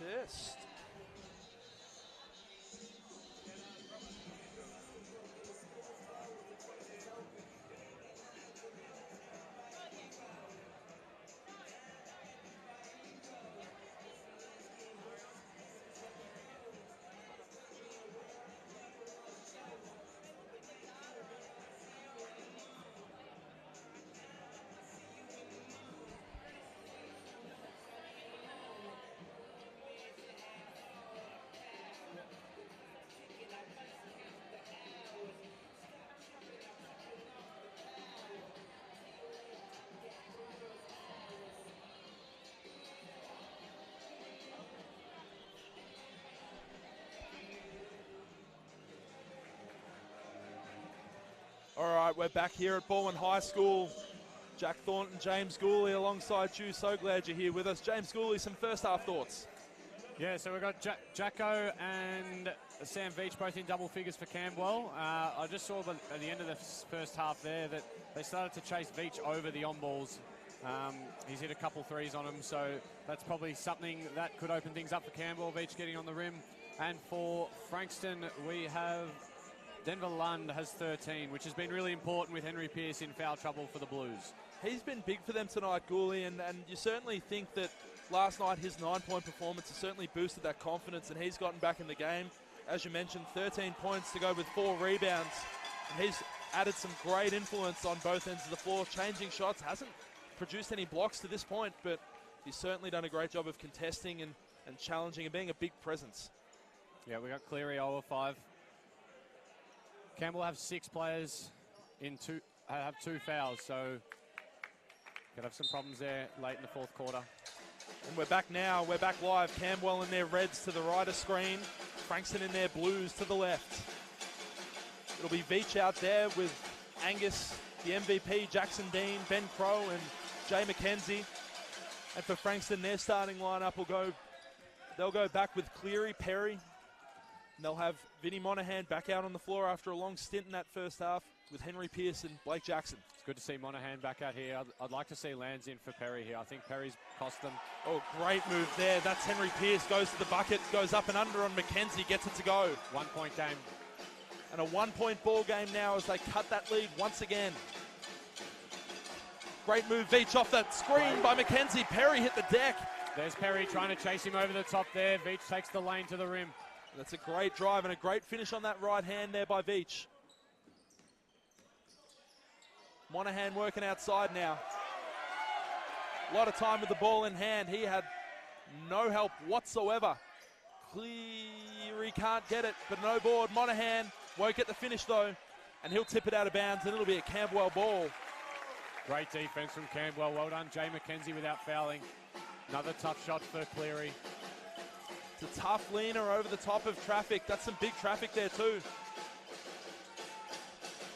Test. All right, we're back here at Baldwin High School. Jack Thornton, James Gooley alongside you. So glad you're here with us. James Gooley, some first half thoughts. Yeah, so we've got Jacko and Sam Veach both in double figures for Camberwell. I just saw at the end of the first half there that they started to chase Veach over the on-balls. He's hit a couple threes on him, so that's probably something that could open things up for Camberwell. Veach getting on the rim. And for Frankston, we have Denver Lund has 13, which has been really important with Henry Pearce in foul trouble for the Blues. He's been big for them tonight, Gooley, and you certainly think that last night his 9-point performance has certainly boosted that confidence, and he's gotten back in the game. As you mentioned, 13 points to go with 4 rebounds, and he's added some great influence on both ends of the floor, changing shots, hasn't produced any blocks to this point, but he's certainly done a great job of contesting and challenging and being a big presence. Yeah, we got Cleary 0 of 5. Campbell have 6 players have 2 fouls, so could have some problems there late in the fourth quarter. And we're back now. We're back live. Camberwell in their reds to the right of screen. Frankston in their blues to the left. It'll be Veach out there with Angus, the MVP, Jackson Dean, Ben Crow, and Jay McKenzie. And for Frankston, their starting lineup they'll go back with Cleary, Perry. And they'll have Vinnie Monahan back out on the floor after a long stint in that first half with Henry Pearce and Blake Jackson. It's good to see Monahan back out here. I'd like to see Lands in for Perry here. I think Perry's cost them. Oh, great move there. That's Henry Pearce, goes to the bucket, goes up and under on McKenzie, gets it to go. 1 point game. And a 1-point ball game now as they cut that lead once again. Great move, Veach off that screen by McKenzie. Perry hit the deck. There's Perry trying to chase him over the top there. Veach takes the lane to the rim. That's a great drive and a great finish on that right hand there by Veach. Monahan working outside now. A lot of time with the ball in hand. He had no help whatsoever. Cleary can't get it, but no board. Monahan won't get the finish though, and he'll tip it out of bounds, and it'll be a Camberwell ball. Great defense from Camberwell. Well done, Jay McKenzie without fouling. Another tough shot for Cleary. It's a tough leaner over the top of traffic. That's some big traffic there too.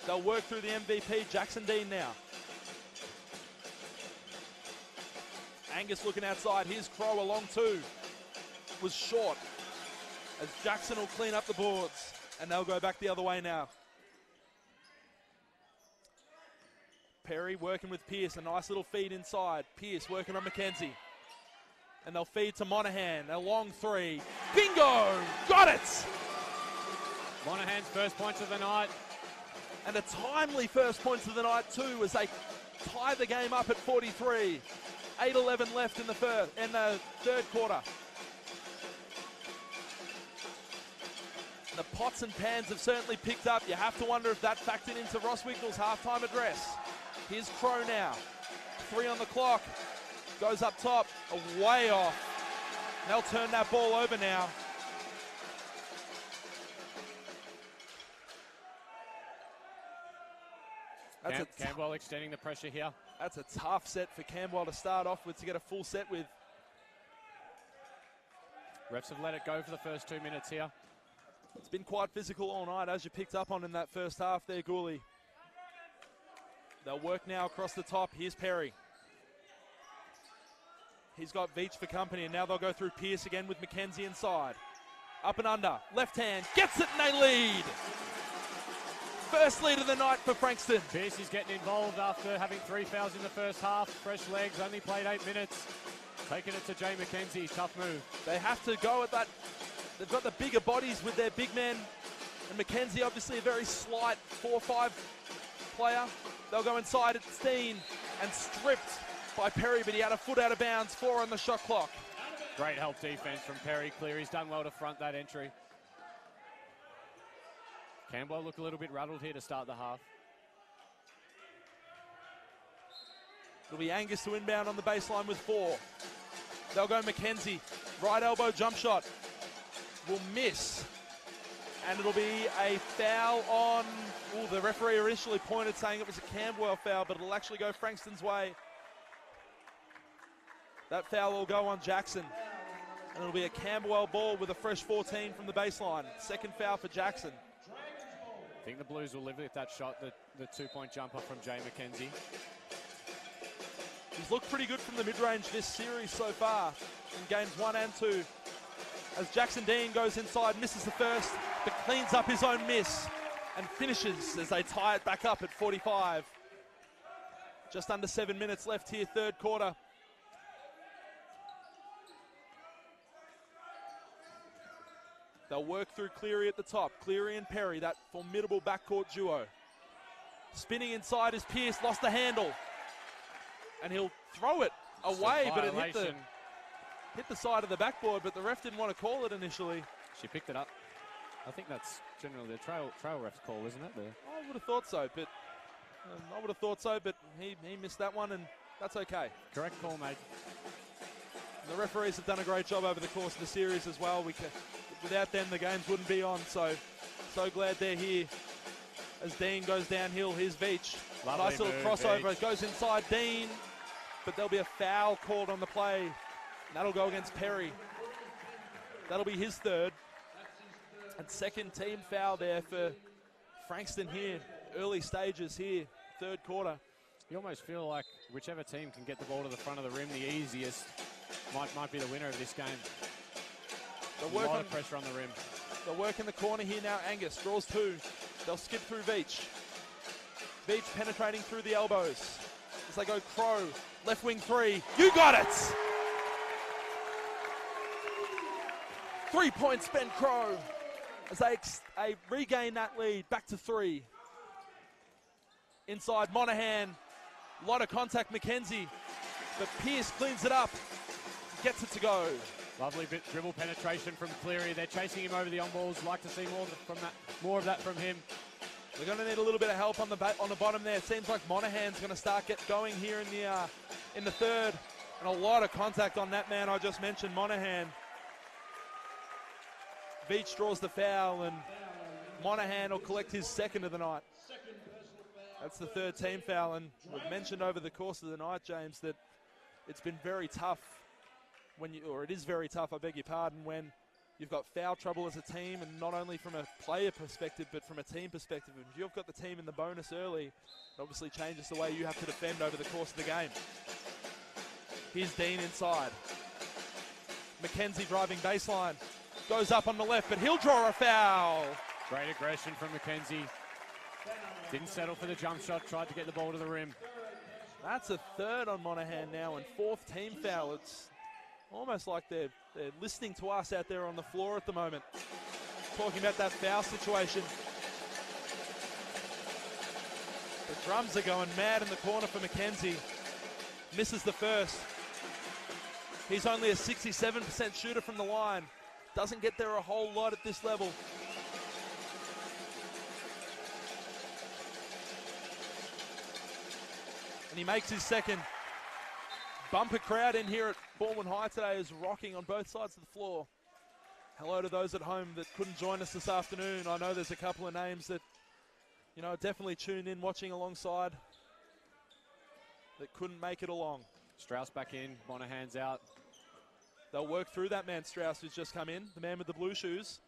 They'll work through the MVP, Jackson Dean now. Angus looking outside. Here's Crow along two. Was short. As Jackson will clean up the boards. And they'll go back the other way now. Perry working with Pearce. A nice little feed inside. Pearce working on McKenzie. And they'll feed to Monahan. A long three. Bingo! Got it! Monahan's first points of the night. And a timely first points of the night too, as they tie the game up at 43. 8:11 left in the third quarter. The pots and pans have certainly picked up. You have to wonder if that factored into Ross Wignall's halftime address. Here's Crow now. 3 on the clock. Goes up top, way off. They'll turn that ball over now. Camberwell extending the pressure here. That's a tough set for Camberwell to start off with, to get a full set with. Refs have let it go for the first 2 minutes here. It's been quite physical all night, as you picked up on in that first half there, Gooley. They'll work now across the top. Here's Perry. He's got Veach for company, and now they'll go through Pearce again with McKenzie inside. Up and under, left hand, gets it, and they lead. First lead of the night for Frankston. Pearce is getting involved after having 3 fouls in the first half. Fresh legs, only played 8 minutes. Taking it to Jay McKenzie, tough move. They have to go at that. They've got the bigger bodies with their big men. And McKenzie, obviously a very slight 4-5 player. They'll go inside at Steen and stripped by Perry, but he had a foot out of bounds, 4 on the shot clock. Great help defense from Perry. Cleary's done well to front that entry. Camberwell look a little bit rattled here to start the half. It'll be Angus to inbound on the baseline with 4. They'll go McKenzie. Right elbow jump shot. Will miss. And it'll be a foul on... Ooh, the referee initially pointed saying it was a Camberwell foul, but it'll actually go Frankston's way. That foul will go on Jackson. And it'll be a Camberwell ball with a fresh 14 from the baseline. Second foul for Jackson. I think the Blues will live with that shot, the 2-point jumper from Jay McKenzie. He's looked pretty good from the mid-range this series so far in games 1 and 2. As Jackson Dean goes inside, misses the first, but cleans up his own miss and finishes as they tie it back up at 45. Just under 7 minutes left here, third quarter. They'll work through Cleary at the top. Cleary and Perry, that formidable backcourt duo. Spinning inside is Pierce, lost the handle. And he'll throw it away, but it hit the side of the backboard, but the ref didn't want to call it initially. She picked it up. I think that's generally the trail ref's call, isn't it? I would have thought so, but he missed that one, and that's okay. Correct call, mate. And the referees have done a great job over the course of the series as well. Without them, the games wouldn't be on, so glad they're here. As Dean goes downhill, here's Veach. Lovely nice little move, crossover. Veach. It goes inside Dean, but there'll be a foul called on the play. And that'll go against Perry. That'll be his third. And second team foul there for Frankston here. Early stages here, third quarter. You almost feel like whichever team can get the ball to the front of the rim the easiest might be the winner of this game. A lot of pressure on the rim. They'll work in the corner here now. Angus draws 2. They'll skip through Veach. Veach penetrating through the elbows. As they go Crow, left wing 3. You got it! 3 points, Ben Crow. As they regain that lead, back to 3. Inside Monahan, a lot of contact McKenzie, but Pierce cleans it up, gets it to go. Lovely bit dribble penetration from Cleary. They're chasing him over the on-balls. Like to see more of that from him. They're going to need a little bit of help on the bottom there. It seems like Monahan's going to start going here in the third, and a lot of contact on that man I just mentioned, Monahan. Veach draws the foul, and Monahan will collect his second of the night. That's the third team foul, and we've mentioned over the course of the night, James, that it's been very tough it is very tough, I beg your pardon, when you've got foul trouble as a team, and not only from a player perspective, but from a team perspective. If you've got the team in the bonus early, it obviously changes the way you have to defend over the course of the game. Here's Dean inside. McKenzie driving baseline. Goes up on the left, but he'll draw a foul. Great aggression from McKenzie. Didn't settle for the jump shot, tried to get the ball to the rim. That's a third on Monahan now, and fourth team foul. It's almost like they're listening to us out there on the floor at the moment, talking about that foul situation. The drums are going mad in the corner for McKenzie. Misses the first. He's only a 67% shooter from the line. Doesn't get there a whole lot at this level. And he makes his second. Bumper crowd in here at Bournemouth High today is rocking on both sides of the floor. Hello to those at home that couldn't join us this afternoon. I know there's a couple of names that, definitely tuned in watching alongside that couldn't make it along. Strauss back in, Monahan's out. They'll work through that man, Strauss, who's just come in, the man with the blue shoes.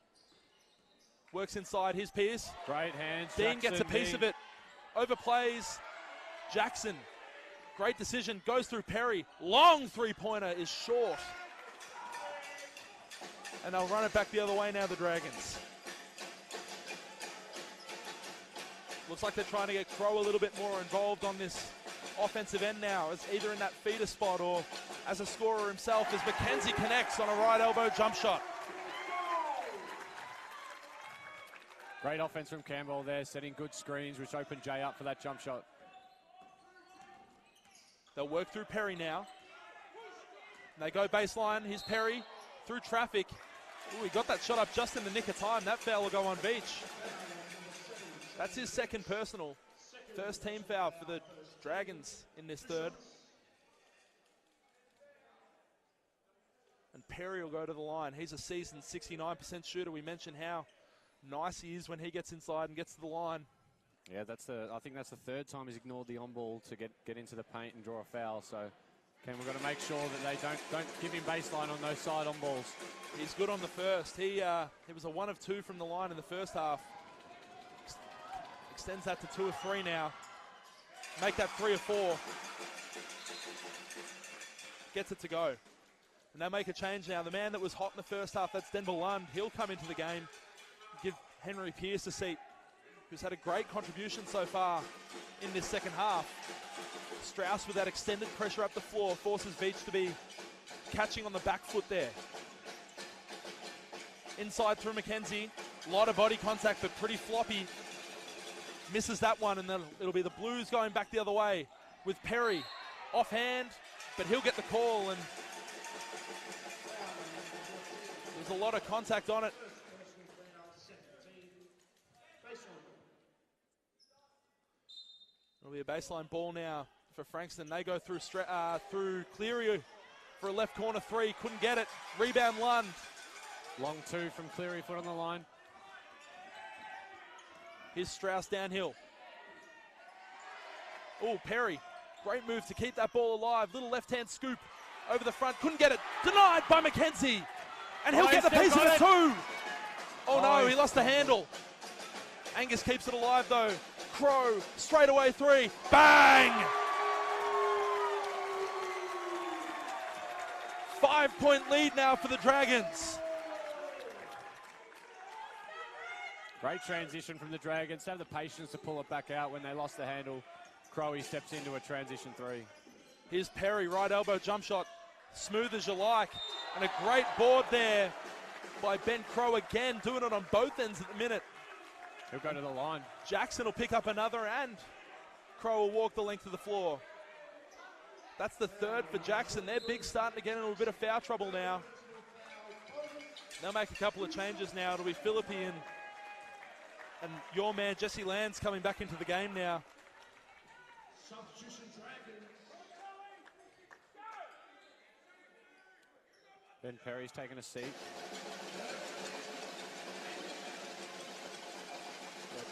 Works inside his Pierce. Great hands. Dean gets a piece of it. Overplays Jackson. Great decision. Goes through Perry. Long three-pointer is short. And they'll run it back the other way now, the Dragons. Looks like they're trying to get Crow a little bit more involved on this offensive end now, as either in that feeder spot or as a scorer himself, as McKenzie connects on a right elbow jump shot. Great offense from Camberwell there, setting good screens, which opened Jay up for that jump shot. They'll work through Perry now. And they go baseline. Here's Perry through traffic. Ooh, he got that shot up just in the nick of time. That foul will go on Beach. That's his second personal. First team foul for the Dragons in this third. And Perry will go to the line. He's a seasoned 69% shooter. We mentioned how nice he is when he gets inside and gets to the line. Yeah, I think that's the third time he's ignored the on ball to get into the paint and draw a foul. So, Ken, we've got to make sure that they don't give him baseline on those side on balls. He's good on the first. He was a 1 of 2 from the line in the first half. Extends that to 2 of 3 now. Make that 3 of 4. Gets it to go. And they make a change now. The man that was hot in the first half, that's Denver Lund. He'll come into the game. Give Henry Pierce a seat, who's had a great contribution so far in this second half. Strauss with that extended pressure up the floor forces Beach to be catching on the back foot there. Inside through McKenzie. A lot of body contact, but pretty floppy. Misses that one, and then it'll be the Blues going back the other way with Perry. Offhand, but he'll get the call, and there's a lot of contact on it. It'll be a baseline ball now for Frankston. They go through Cleary for a left corner 3. Couldn't get it. Rebound Lund. Long 2 from Cleary, foot on the line. Here's Strauss downhill. Oh, Perry. Great move to keep that ball alive. Little left-hand scoop over the front. Couldn't get it. Denied by McKenzie. And he'll get the piece of it too. Oh no, he lost the handle. Angus keeps it alive though. Crow, straight away 3. Bang! 5-point lead now for the Dragons. Great transition from the Dragons. Have the patience to pull it back out when they lost the handle. Crowy steps into a transition 3. Here's Perry, right elbow jump shot. Smooth as you like. And a great board there by Ben Crow again, doing it on both ends at the minute. He'll go to the line. Jackson will pick up another, and Crow will walk the length of the floor. That's the third for Jackson. They're big, starting to get into a bit of foul trouble now. They'll make a couple of changes now. It'll be Philippi and your man Jesse Lands coming back into the game now. Ben Perry's taking a seat.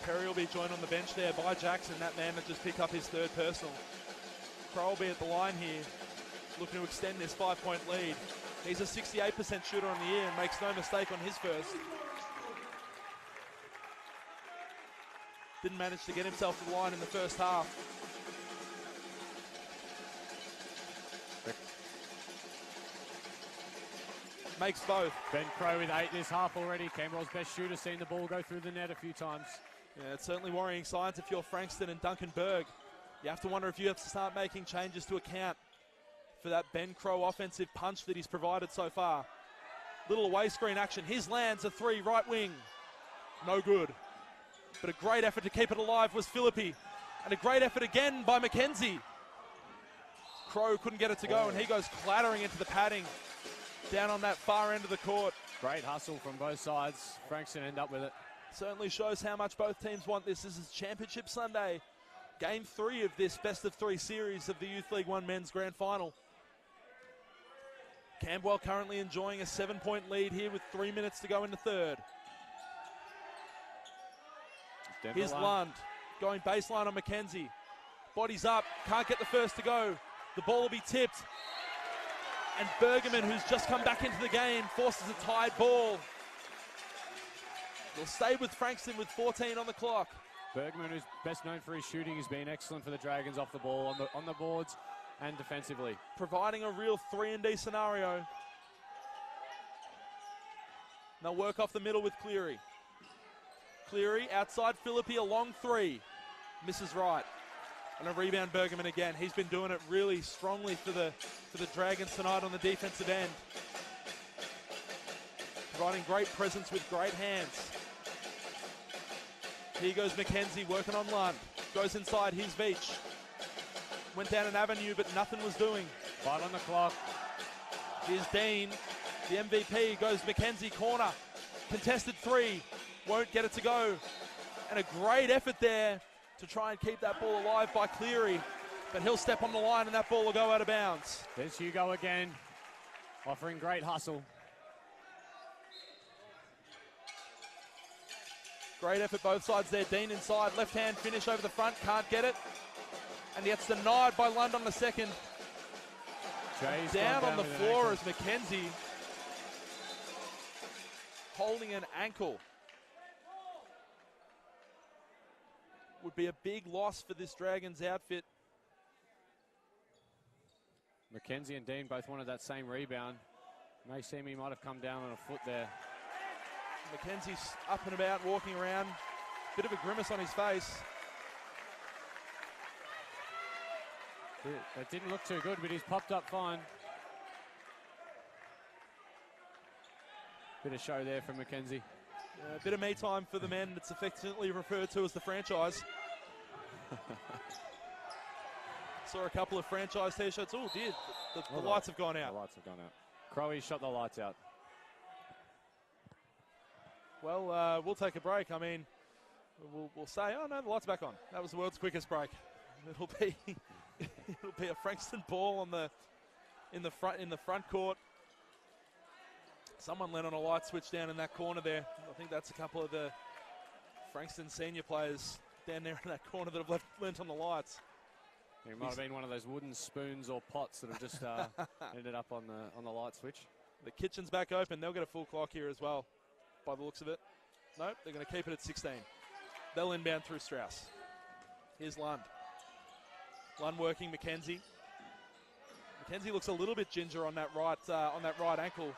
Perry will be joined on the bench there by Jackson, that man that just picked up his third personal. Crow will be at the line here, looking to extend this 5-point lead. He's a 68% shooter on the year and makes no mistake on his first. Didn't manage to get himself to the line in the first half. Makes both. Ben Crow with 8 this half already. Camberwell's best shooter, seen the ball go through the net a few times. Yeah, it's certainly worrying signs if you're Frankston and Duncan Berg. You have to wonder if you have to start making changes to account for that Ben Crow offensive punch that he's provided so far. Little away screen action. His Lands a 3, right wing. No good. But a great effort to keep it alive was Philippi. And a great effort again by McKenzie. Crow couldn't get it to go, and he goes clattering into the padding down on that far end of the court. Great hustle from both sides. Frankston end up with it. Certainly shows how much both teams want this. This is Championship Sunday. Game 3 of this best of 3 series of the Youth League 1 Men's Grand Final. Camberwell currently enjoying a 7-point lead here with 3 minutes to go in the third. Here's Lund going baseline on McKenzie. Bodies up, can't get the first to go. The ball will be tipped. And Bergerman, who's just come back into the game, forces a tied ball. He'll stay with Frankston with 14 on the clock. Bergman, who's best known for his shooting, has been excellent for the Dragons off the ball, on the boards and defensively. Providing a real 3-and-D scenario. They'll work off the middle with Cleary. Cleary outside Philippi, a long 3. Misses right. And a rebound, Bergman again. He's been doing it really strongly for the Dragons tonight on the defensive end. Providing great presence with great hands. Here goes McKenzie working on Lund. Goes inside, here's Veach. Went down an avenue, but nothing was doing. 5 on the clock. Here's Dean, the MVP. Goes McKenzie, corner. Contested 3. Won't get it to go. And a great effort there to try and keep that ball alive by Cleary. But he'll step on the line and that ball will go out of bounds. There's Hugo again, offering great hustle. Great effort both sides there. Dean inside, left hand finish over the front, can't get it. And he gets denied by Lund on the second. Jay's down on the floor as McKenzie holding an ankle. Would be a big loss for this Dragons outfit. McKenzie and Dean both wanted that same rebound. May seem he might have come down on a foot there. McKenzie's up and about, walking around. Bit of a grimace on his face. That didn't look too good, but he's popped up fine. Bit of show there from McKenzie. A bit of me time for the men. It's affectionately referred to as the franchise. Saw a couple of franchise t-shirts. Oh dear, the lights have gone out. The lights have gone out. Crowe shot the lights out. Well, we'll take a break. I mean, we'll say, oh no, the lights are back on. That was the world's quickest break. It'll be a Frankston ball in the front court. Someone lent on a light switch down in that corner there. I think that's a couple of the Frankston senior players down there in that corner that have lent on the lights. It might have been one of those wooden spoons or pots that have just ended up on the light switch. The kitchen's back open. They'll get a full clock here as well, by the looks of it. Nope, they're going to keep it at 16. They'll inbound through Strauss. Here's Lund. Lund working McKenzie. McKenzie looks a little bit ginger on that right ankle.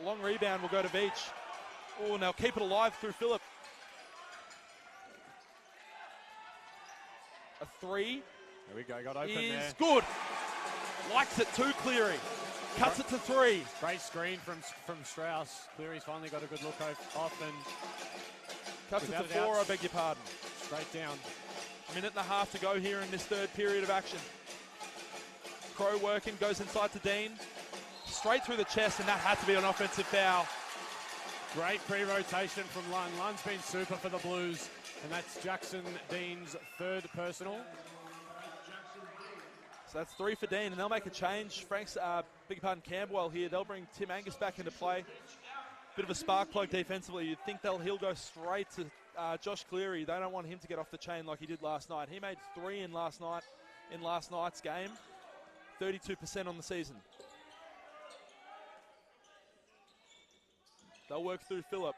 A long rebound will go to Veach. Oh, and they'll keep it alive through Phillip. A 3. There we go, got open is there. Good. Likes it too, Cleary. Cuts it to 3. Great screen from Strauss. Cleary's finally got a good look off and cuts it to 4, I beg your pardon. Straight down. A minute and a half to go here in this third period of action. Crowe working, goes inside to Dean. Straight through the chest, and that had to be an offensive foul. Great pre-rotation from Lund. Lund's been super for the Blues, and that's Jackson Dean's 3rd personal. So that's 3 for Dean, and they'll make a change. Camberwell here. They'll bring Tim Angus back into play. Bit of a spark plug defensively. You'd think he'll go straight to Josh Cleary. They don't want him to get off the chain like he did last night. He made 3 in last night's game. 32% on the season. They'll work through Phillip.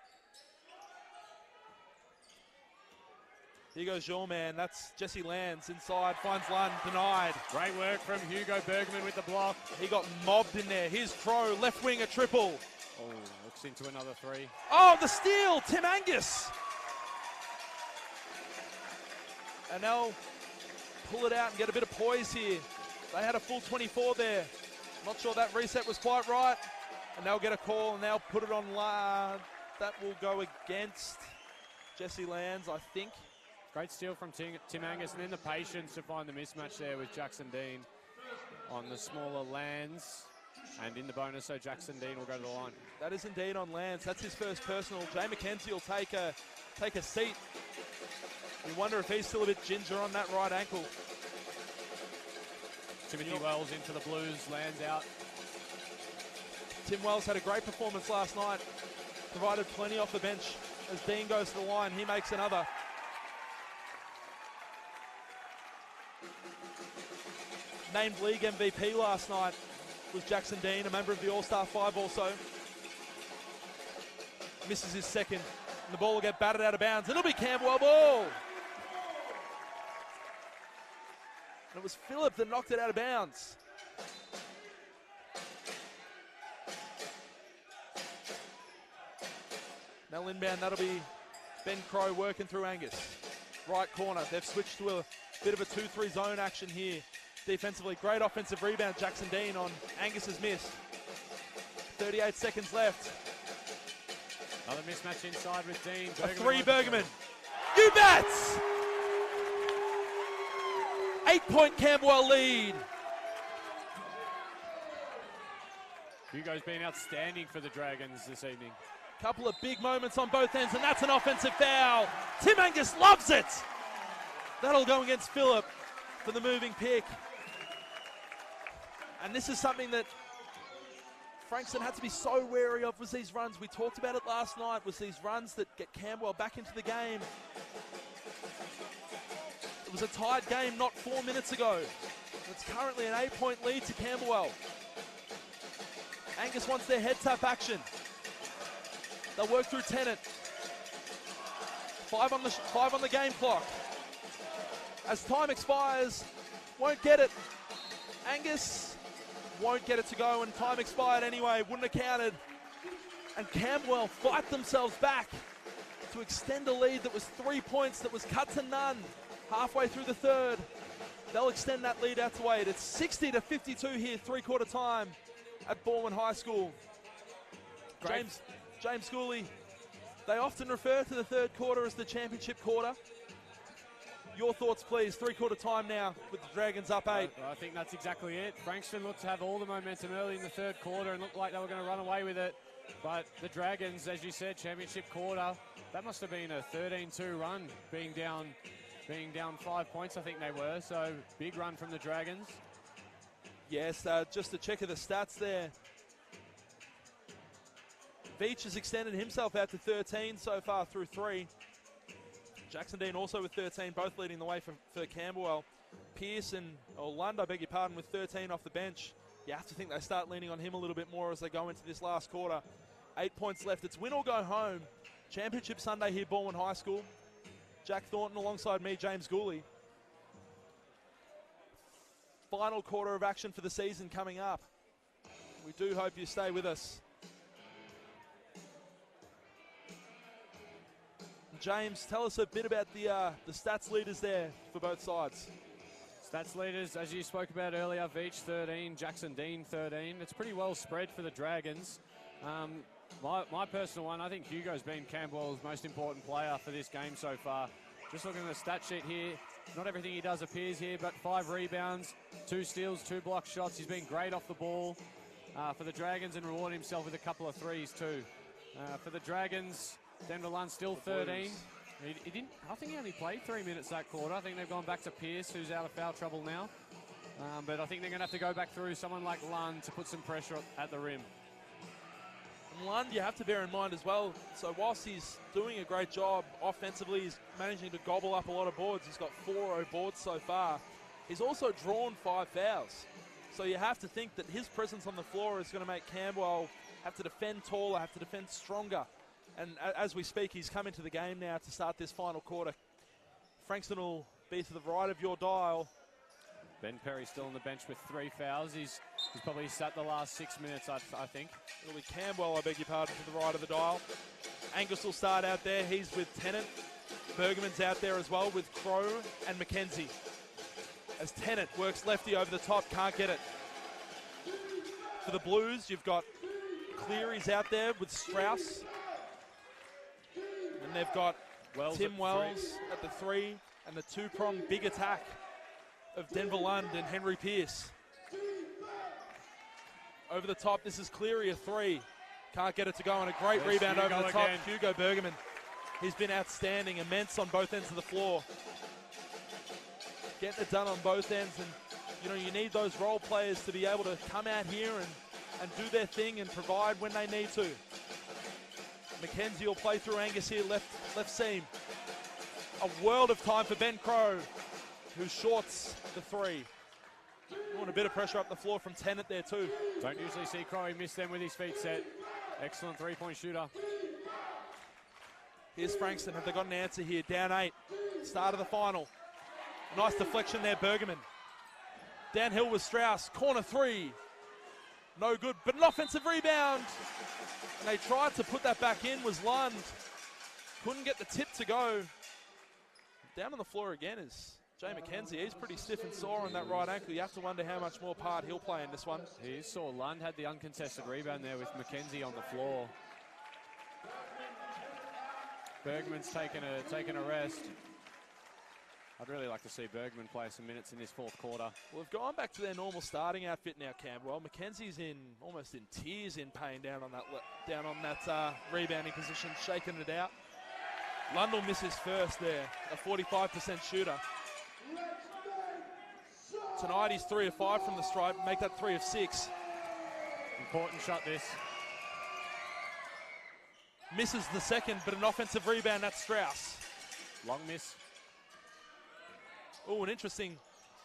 Here goes your man. That's Jesse Lands inside. Finds Lund. Denied. Great work from Hugo Bergman with the block. He got mobbed in there. Here's Crowe. Left wing a triple. Oh, looks into another 3. Oh, the steal. Tim Angus. And they'll pull it out and get a bit of poise here. They had a full 24 there. Not sure that reset was quite right. And they'll get a call and they'll put it on. That will go against Jesse Lands, I think. Great steal from Tim Angus, and then the patience to find the mismatch there with Jackson Dean on the smaller Lands. And in the bonus, so Jackson Dean will go to the line. That is indeed on Lands. That's his first personal. Jay McKenzie will take a seat. You wonder if he's still a bit ginger on that right ankle. Timothy Wells into the Blues, Lands out. Tim Wells had a great performance last night. Provided plenty off the bench. As Dean goes to the line, he makes another. Named league MVP last night was Jackson Dean, a member of the All-Star 5 also. Misses his second, and the ball will get batted out of bounds. It'll be Camberwell ball. And it was Phillip that knocked it out of bounds. Now inbound, that'll be Ben Crowe working through Angus. Right corner, they've switched to Bit of a 2-3 zone action here. Defensively, great offensive rebound. Jackson Dean on Angus's miss. 38 seconds left. Another mismatch inside with Dean. A three, Bergman. You bet! 8-point Camberwell lead. Hugo's been outstanding for the Dragons this evening. Couple of big moments on both ends, and that's an offensive foul. Tim Angus loves it. That'll go against Phillip for the moving pick. And this is something that Frankston had to be so wary of, was these runs. We talked about it last night, was these runs that get Camberwell back into the game. It was a tied game not 4 minutes ago. It's currently an 8-point lead to Camberwell. Angus wants their head tap action. They'll work through Tennant. 5 on the game clock. As time expires, won't get it. Angus won't get it to go, and time expired anyway, wouldn't have counted. And Camberwell fight themselves back to extend a lead that was 3 points, that was cut to none halfway through the third. They'll extend that lead out to 8. It's 60-52 here, three-quarter time at Bournemouth High School. James Schooley, they often refer to the third quarter as the championship quarter. Your thoughts, please. Three-quarter time now with the Dragons up 8. I think that's exactly it. Frankston looked to have all the momentum early in the third quarter and looked like they were going to run away with it. But the Dragons, as you said, championship quarter, that must have been a 13-2 run, being down 5 points, I think they were. So big run from the Dragons. Yes, just a check of the stats there. Veach has extended himself out to 13 so far through 3. Jackson Dean also with 13, both leading the way for Camberwell. Pearce or Lund, I beg your pardon, with 13 off the bench. You have to think they start leaning on him a little bit more as they go into this last quarter. 8 points left. It's win or go home. Championship Sunday here, Bournemouth High School. Jack Thornton alongside me, James Gooley. Final quarter of action for the season coming up. We do hope you stay with us. James, tell us a bit about the stats leaders there for both sides. Stats leaders, as you spoke about earlier, Veach 13, Jackson Dean 13. It's pretty well spread for the Dragons. My personal one, I think Hugo's been Camberwell's most important player for this game so far. Just looking at the stat sheet here, not everything he does appears here, but 5 rebounds, 2 steals, 2 block shots. He's been great off the ball for the Dragons and rewarded himself with a couple of threes too. For the Dragons, Denver Lund still 13. He didn't. I think he only played 3 minutes that quarter. I think they've gone back to Pearce, who's out of foul trouble now. But I think they're going to have to go back through someone like Lund to put some pressure at the rim. And Lund, you have to bear in mind as well, so whilst he's doing a great job offensively, he's managing to gobble up a lot of boards. He's got 4 boards so far. He's also drawn 5 fouls. So you have to think that his presence on the floor is going to make Camberwell have to defend taller, have to defend stronger. And as we speak, he's come into the game now to start this final quarter. Frankston will be to the right of your dial. Ben Perry still on the bench with 3 fouls. He's probably sat the last 6 minutes, I think. It'll be Camberwell, I beg your pardon, to the right of the dial. Angus will start out there. He's with Tennant. Bergman's out there as well with Crow and McKenzie. As Tennant works lefty over the top, can't get it. For the Blues, you've got Cleary's out there with Strauss. And they've got Tim Wells at the 3 and the 2-prong big attack of Denver Lund and Henry Pearce. Over the top, this is Cleary, a 3. Can't get it to go, and a great rebound Hugo over the top. Again. Hugo Bergman. He's been outstanding, immense on both ends of the floor. Getting it done on both ends, and you need those role players to be able to come out here and do their thing and provide when they need to. McKenzie will play through Angus here, left seam. A world of time for Ben Crow, who shorts the 3. Want a bit of pressure up the floor from Tennant there too. Don't usually see Crow miss them with his feet set. Excellent 3-point shooter. Here's Frankston. Have they got an answer here? Down 8. Start of the final. Nice deflection there, Bergman. Downhill with Strauss. Corner 3. No good, but an offensive rebound. And they tried to put that back in, was Lund. Couldn't get the tip to go. Down on the floor again is Jay McKenzie, he's pretty stiff and sore on that right ankle. You have to wonder how much more part he'll play in this one. He is sore. Lund had the uncontested rebound there with McKenzie on the floor. Bergman's taken a rest. I'd really like to see Bergman play some minutes in this fourth quarter. Well, they've gone back to their normal starting outfit now, Camberwell. McKenzie's almost in tears in pain down on that rebounding position, shaking it out. Lundell misses first there, a 45% shooter. Tonight he's 3 of 5 from the stripe, make that 3 of 6. Important shot this. Misses the second, but an offensive rebound, that's Strauss. Long miss. Oh, an interesting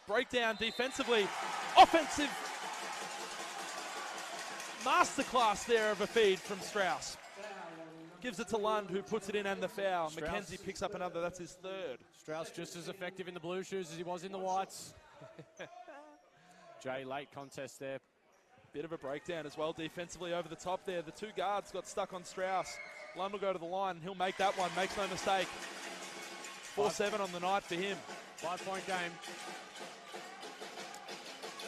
breakdown defensively. Offensive masterclass there of a feed from Strauss. Gives it to Lund, who puts it in, and the foul. Strauss. McKenzie picks up another, that's his third. Strauss just as effective in the blue shoes as he was in the whites. Jay, late contest there. Bit of a breakdown as well defensively over the top there. The two guards got stuck on Strauss. Lund will go to the line, and he'll make that one, makes no mistake. 4-7 on the night for him. 5-point game.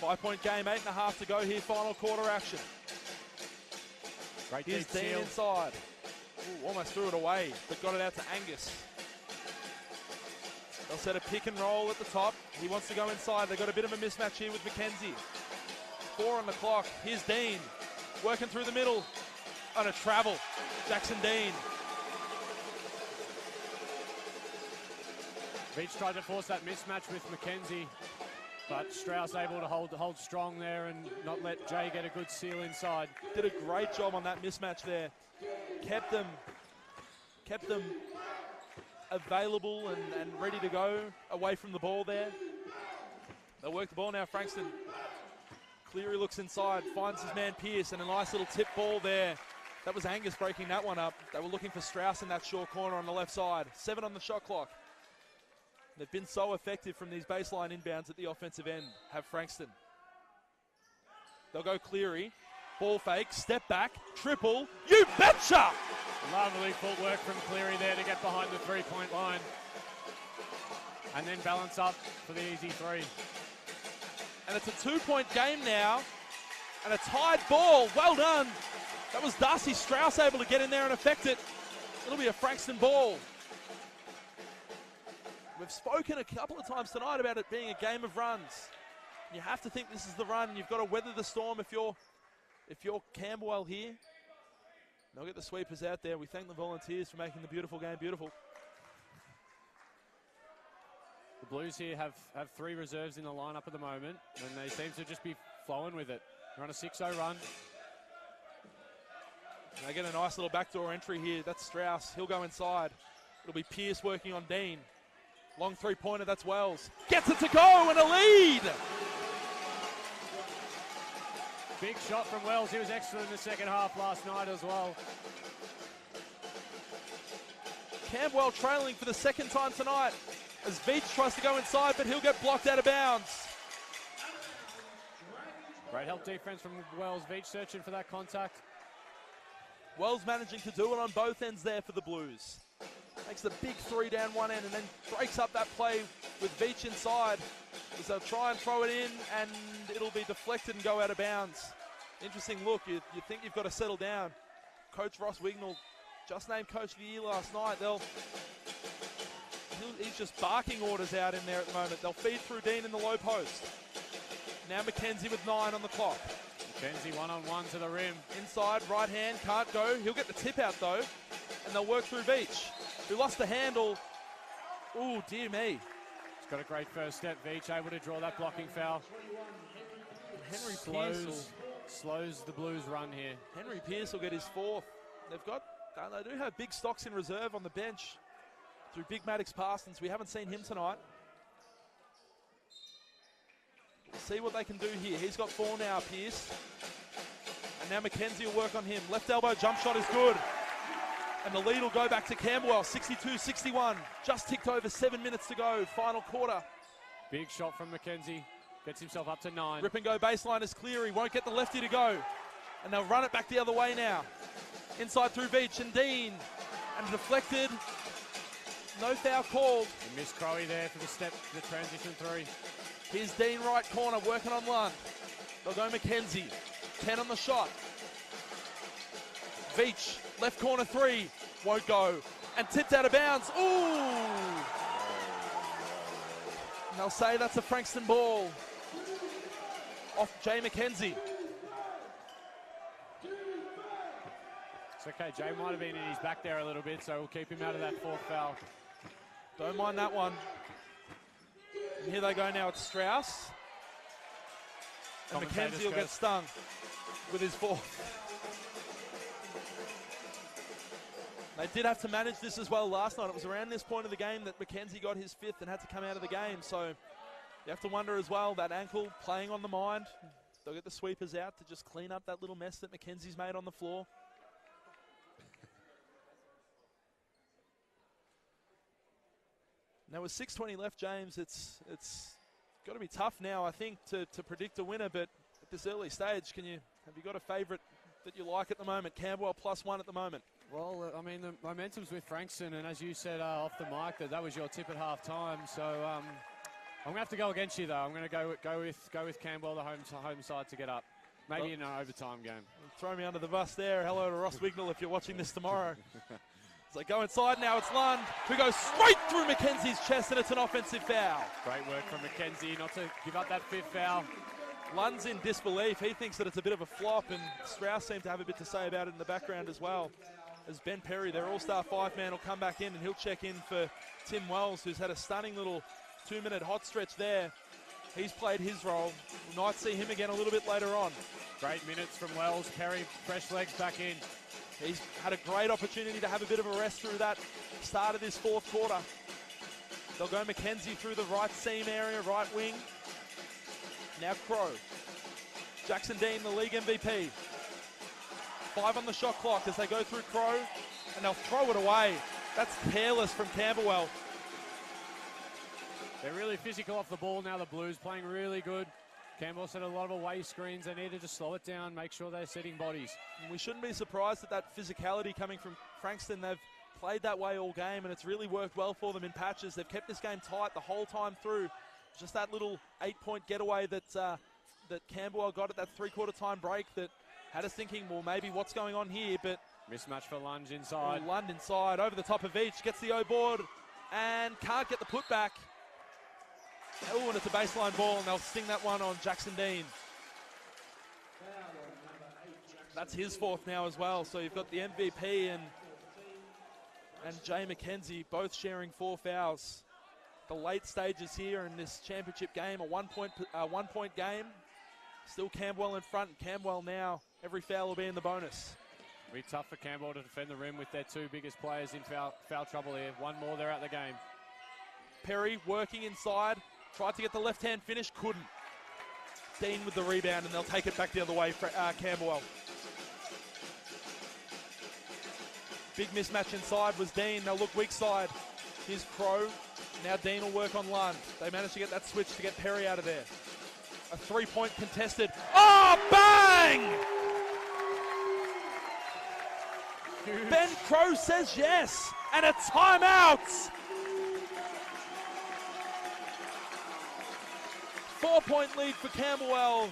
5-point game, 8.5 to go here, final quarter action. Great Here's deep Dean seal. inside. Ooh, almost threw it away, but got it out to Angus. They'll set a pick and roll at the top. He wants to go inside. They've got a bit of a mismatch here with McKenzie. 4 on the clock. Here's Dean, working through the middle on a travel. Jackson Dean. Beach tried to force that mismatch with McKenzie, but Strauss able to hold strong there and not let Jay get a good seal inside. Did a great job on that mismatch there. Kept them available and ready to go away from the ball there. They'll work the ball now, Frankston. Cleary looks inside, finds his man Pierce, and a nice little tip ball there. That was Angus breaking that one up. They were looking for Strauss in that short corner on the left side. 7 on the shot clock. They've been so effective from these baseline inbounds at the offensive end, have Frankston. They'll go Cleary. Ball fake, step back, triple. You betcha! Lovely footwork from Cleary there to get behind the three-point line. And then balance up for the easy three. And it's a 2-point game now. And a tied ball. Well done. That was Darcy Strauss able to get in there and affect it. It'll be a Frankston ball. We've spoken a couple of times tonight about it being a game of runs. You have to think this is the run. You've got to weather the storm if you're Camberwell here. They'll get the sweepers out there. We thank the volunteers for making the beautiful game beautiful. The Blues here have 3 reserves in the lineup at the moment, and they seem to just be flowing with it. They're on a 6-0 run. And they get a nice little backdoor entry here. That's Strauss. He'll go inside. It'll be Pierce working on Dean. Long three-pointer, that's Wells. Gets it to go and a lead! Big shot from Wells. He was excellent in the second half last night as well. Camberwell trailing for the second time tonight as Veach tries to go inside, but he'll get blocked out of bounds. Great help defense from Wells. Veach searching for that contact. Wells managing to do it on both ends there for the Blues. Makes the big 3 down one end and then breaks up that play with Veach inside. As they'll try and throw it in and it'll be deflected and go out of bounds. Interesting look. You think you've got to settle down. Coach Ross Wignall, just named Coach of the Year last night. He's just barking orders out in there at the moment. They'll feed through Dean in the low post. Now McKenzie with 9 on the clock. McKenzie one-on-one to the rim. Inside, right hand, can't go. He'll get the tip out though. And they'll work through Veach, who lost the handle. Ooh, dear me. He's got a great first step. Veach able to draw that blocking foul. Henry slows the Blues run here. Henry Pierce will get his 4th. They do have big stocks in reserve on the bench through Big Maddox Parsons. We haven't seen him tonight. See what they can do here. He's got 4 now, Pierce. And now McKenzie will work on him. Left elbow jump shot is good. And the lead will go back to Camberwell, 62-61. Just ticked over 7 minutes to go, final quarter. Big shot from McKenzie. Gets himself up to 9. Rip and go baseline is Cleary. Won't get the lefty to go. And they'll run it back the other way now. Inside through Veach and Dean. And deflected. no foul called. And Miss Crowe there for the transition 3. Here's Dean right corner working on Lund. They'll go McKenzie. 10 on the shot. Veach, left corner 3. Won't go. And tipped out of bounds. Ooh! And they'll say that's a Frankston ball. Off Jay McKenzie. It's okay, Jay might have been in his back there a little bit, so we'll keep him out of that 4th foul. Don't mind that one. And here they go now, it's Strauss. And McKenzie will get stung with his 4th. They did have to manage this as well last night. It was around this point of the game that McKenzie got his 5th and had to come out of the game. So you have to wonder as well, that ankle playing on the mind. They'll get the sweepers out to just clean up that little mess that McKenzie's made on the floor. Now with 6:20 left, James, it's got to be tough now, I think, to predict a winner. But at this early stage, have you got a favourite that you like at the moment? Camberwell +1 at the moment. Well, I mean, the momentum's with Frankston, and as you said off the mic, that was your tip at half time. So I'm going to have to go against you, though. I'm going to go with Camberwell, the home side, to get up. Maybe in an overtime game. Throw me under the bus there. Hello to Ross Wignall if you're watching this tomorrow. As they go inside now, it's Lund, who goes straight through McKenzie's chest, and it's an offensive foul. Great work from McKenzie not to give up that 5th foul. Lund's in disbelief. He thinks that it's a bit of a flop, and Strauss seemed to have a bit to say about it in the background as well. As Ben Perry, their all-star 5-man, will come back in, and he'll check in for Tim Wells, who's had a stunning little 2-minute hot stretch there. He's played his role. We might see him again a little bit later on. Great minutes from Wells. Perry, fresh legs back in. He's had a great opportunity to have a bit of a rest through that start of this 4th quarter. They'll go McKenzie through the right seam area, right wing. Now Crowe. Jackson Dean, the league MVP. 5 on the shot clock as they go through Crowe, and they'll throw it away. That's careless from Camberwell. They're really physical off the ball now, the Blues, playing really good. Campbell set a lot of away screens. They needed to slow it down, make sure they're setting bodies. We shouldn't be surprised at that physicality coming from Frankston. They've played that way all game, and it's really worked well for them in patches. They've kept this game tight the whole time through. Just that little 8-point getaway that Camberwell got at that 3-quarter time break that had us thinking, well, maybe what's going on here, but... Mismatch for Lund inside. Lund inside, over the top of each, gets the O-board, and can't get the putback. Oh, and it's a baseline ball, and they'll sting that one on Jackson Dean. That's his 4th now as well. So you've got the MVP and Jay McKenzie both sharing 4 fouls. The late stages here in this championship game, a one-point game. Still Camberwell in front, and Camberwell now, every foul will be in the bonus. It'll be tough for Camberwell to defend the rim with their 2 biggest players in foul trouble here. One more, they're out the game. Perry working inside. Tried to get the left-hand finish, couldn't. Dean with the rebound, and they'll take it back the other way for Camberwell. Big mismatch inside was Dean. They'll look weak side. Here's Crowe. Now Dean will work on Lund. They managed to get that switch to get Perry out of there. A 3-point contested. Oh, bang! Huge. Ben Crowe says yes, and a timeout. 4-point lead for Camberwell.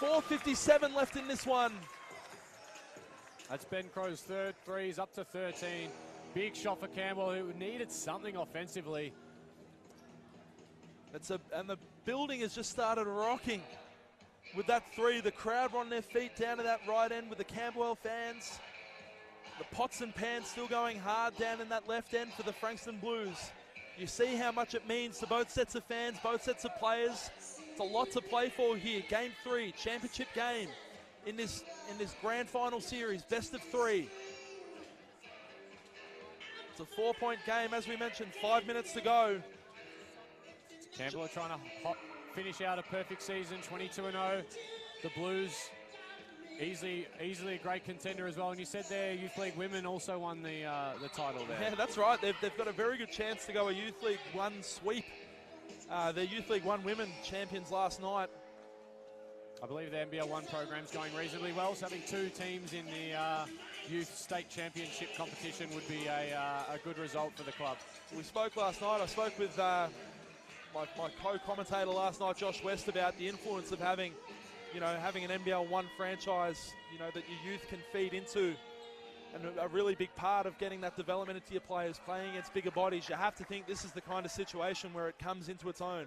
4:57 left in this one. That's Ben Crowe's 3rd three. He's up to 13. Big shot for Camberwell, who needed something offensively. And the building has just started rocking with that 3. The crowd were on their feet down to that right end with the Camberwell fans. The pots and pans still going hard down in that left end for the Frankston Blues. You see how much it means to both sets of fans, both sets of players. It's a lot to play for here. Game 3, championship game in this grand final series, best of 3. It's a 4-point game, as we mentioned, 5 minutes to go. Camberwell trying to finish out a perfect season, 22-0. The Blues easily a great contender as well. And you said their Youth League women also won the title there. Yeah, that's right. They've got a very good chance to go a Youth League 1 sweep. Their Youth League 1 women champions last night. I believe the NBL 1 program's going reasonably well. So having 2 teams in youth state championship competition would be a good result for the club. We spoke last night. I spoke with my co-commentator last night, Josh West, about the influence of having an NBL1 franchise, that your youth can feed into. And a really big part of getting that development into your players, playing against bigger bodies. You have to think this is the kind of situation where it comes into its own.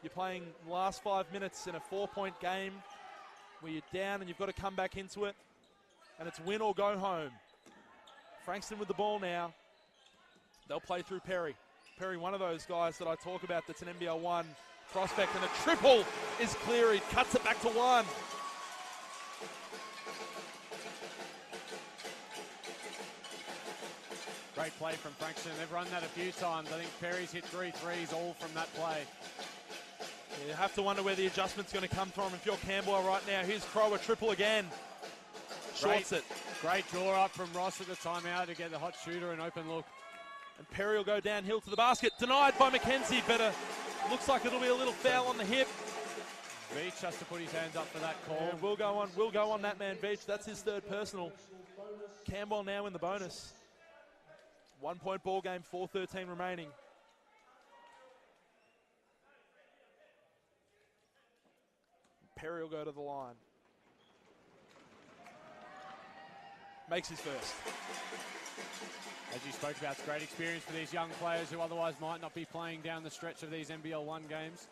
You're playing the last 5 minutes in a 4-point game where you're down and you've got to come back into it. And it's win or go home. Frankston with the ball now. They'll play through Perry. Perry, one of those guys that I talk about that's an NBL1 prospect. And a triple is clear. He cuts it back to one. Great play from Frankston. They've run that a few times. I think Perry's hit 3 threes all from that play. You have to wonder where the adjustment's going to come from if you're Camberwell right now. Here's Crow, a triple again. Shorts it. Great draw up from Ross at the timeout to get the hot shooter an open look. And Perry will go downhill to the basket. Denied by McKenzie, but looks like it'll be a little foul on the hip. Veach has to put his hands up for that call. Yeah, we'll go on that man, Veach. That's his third personal. Camberwell now in the bonus. 1 point ball game, 4:13 remaining. Perry will go to the line. Makes his first. As you spoke about, it's great experience for these young players who otherwise might not be playing down the stretch of these NBL1 games.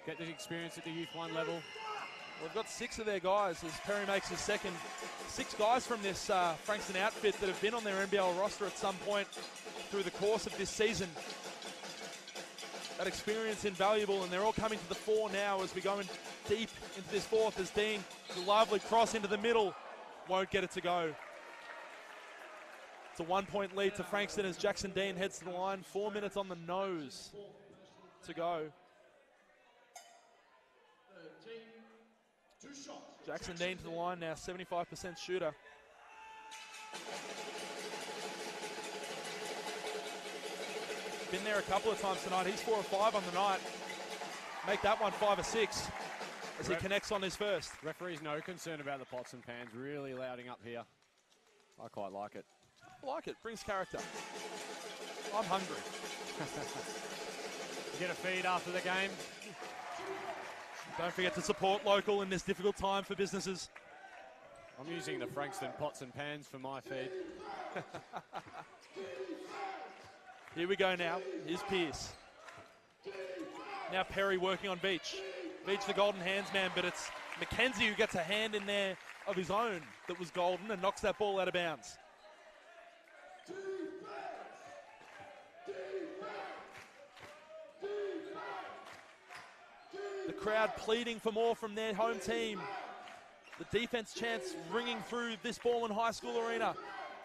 Get the experience at the Youth 1 level. Well, we've got 6 of their guys as Perry makes his second. 6 guys from this Frankston outfit that have been on their NBL roster at some point through the course of this season. That experience invaluable, and they're all coming to the fore now as we go in deep into this fourth as Dean, the lovely cross into the middle, won't get it to go. It's a 1 point lead to Frankston as Jackson Dean heads to the line. 4 minutes on the nose to go. Jackson Dean to the line now, 75% shooter. Been there a couple of times tonight. He's 4 or 5 on the night. Make that one 5 or 6 as he connects on his first. Referee's no concern about the pots and pans, really louding up here. I quite like it. I like it, brings character. I'm hungry. You get a feed after the game. Don't forget to support local in this difficult time for businesses. I'm using the Frankston pots and pans for my feed. Here we go now. Here's Pierce. Now Perry working on Beach. Beach the golden hands man, but it's McKenzie who gets a hand in there of his own that was golden and knocks that ball out of bounds. The crowd pleading for more from their home team. The defense chants ringing through this ball in high school arena.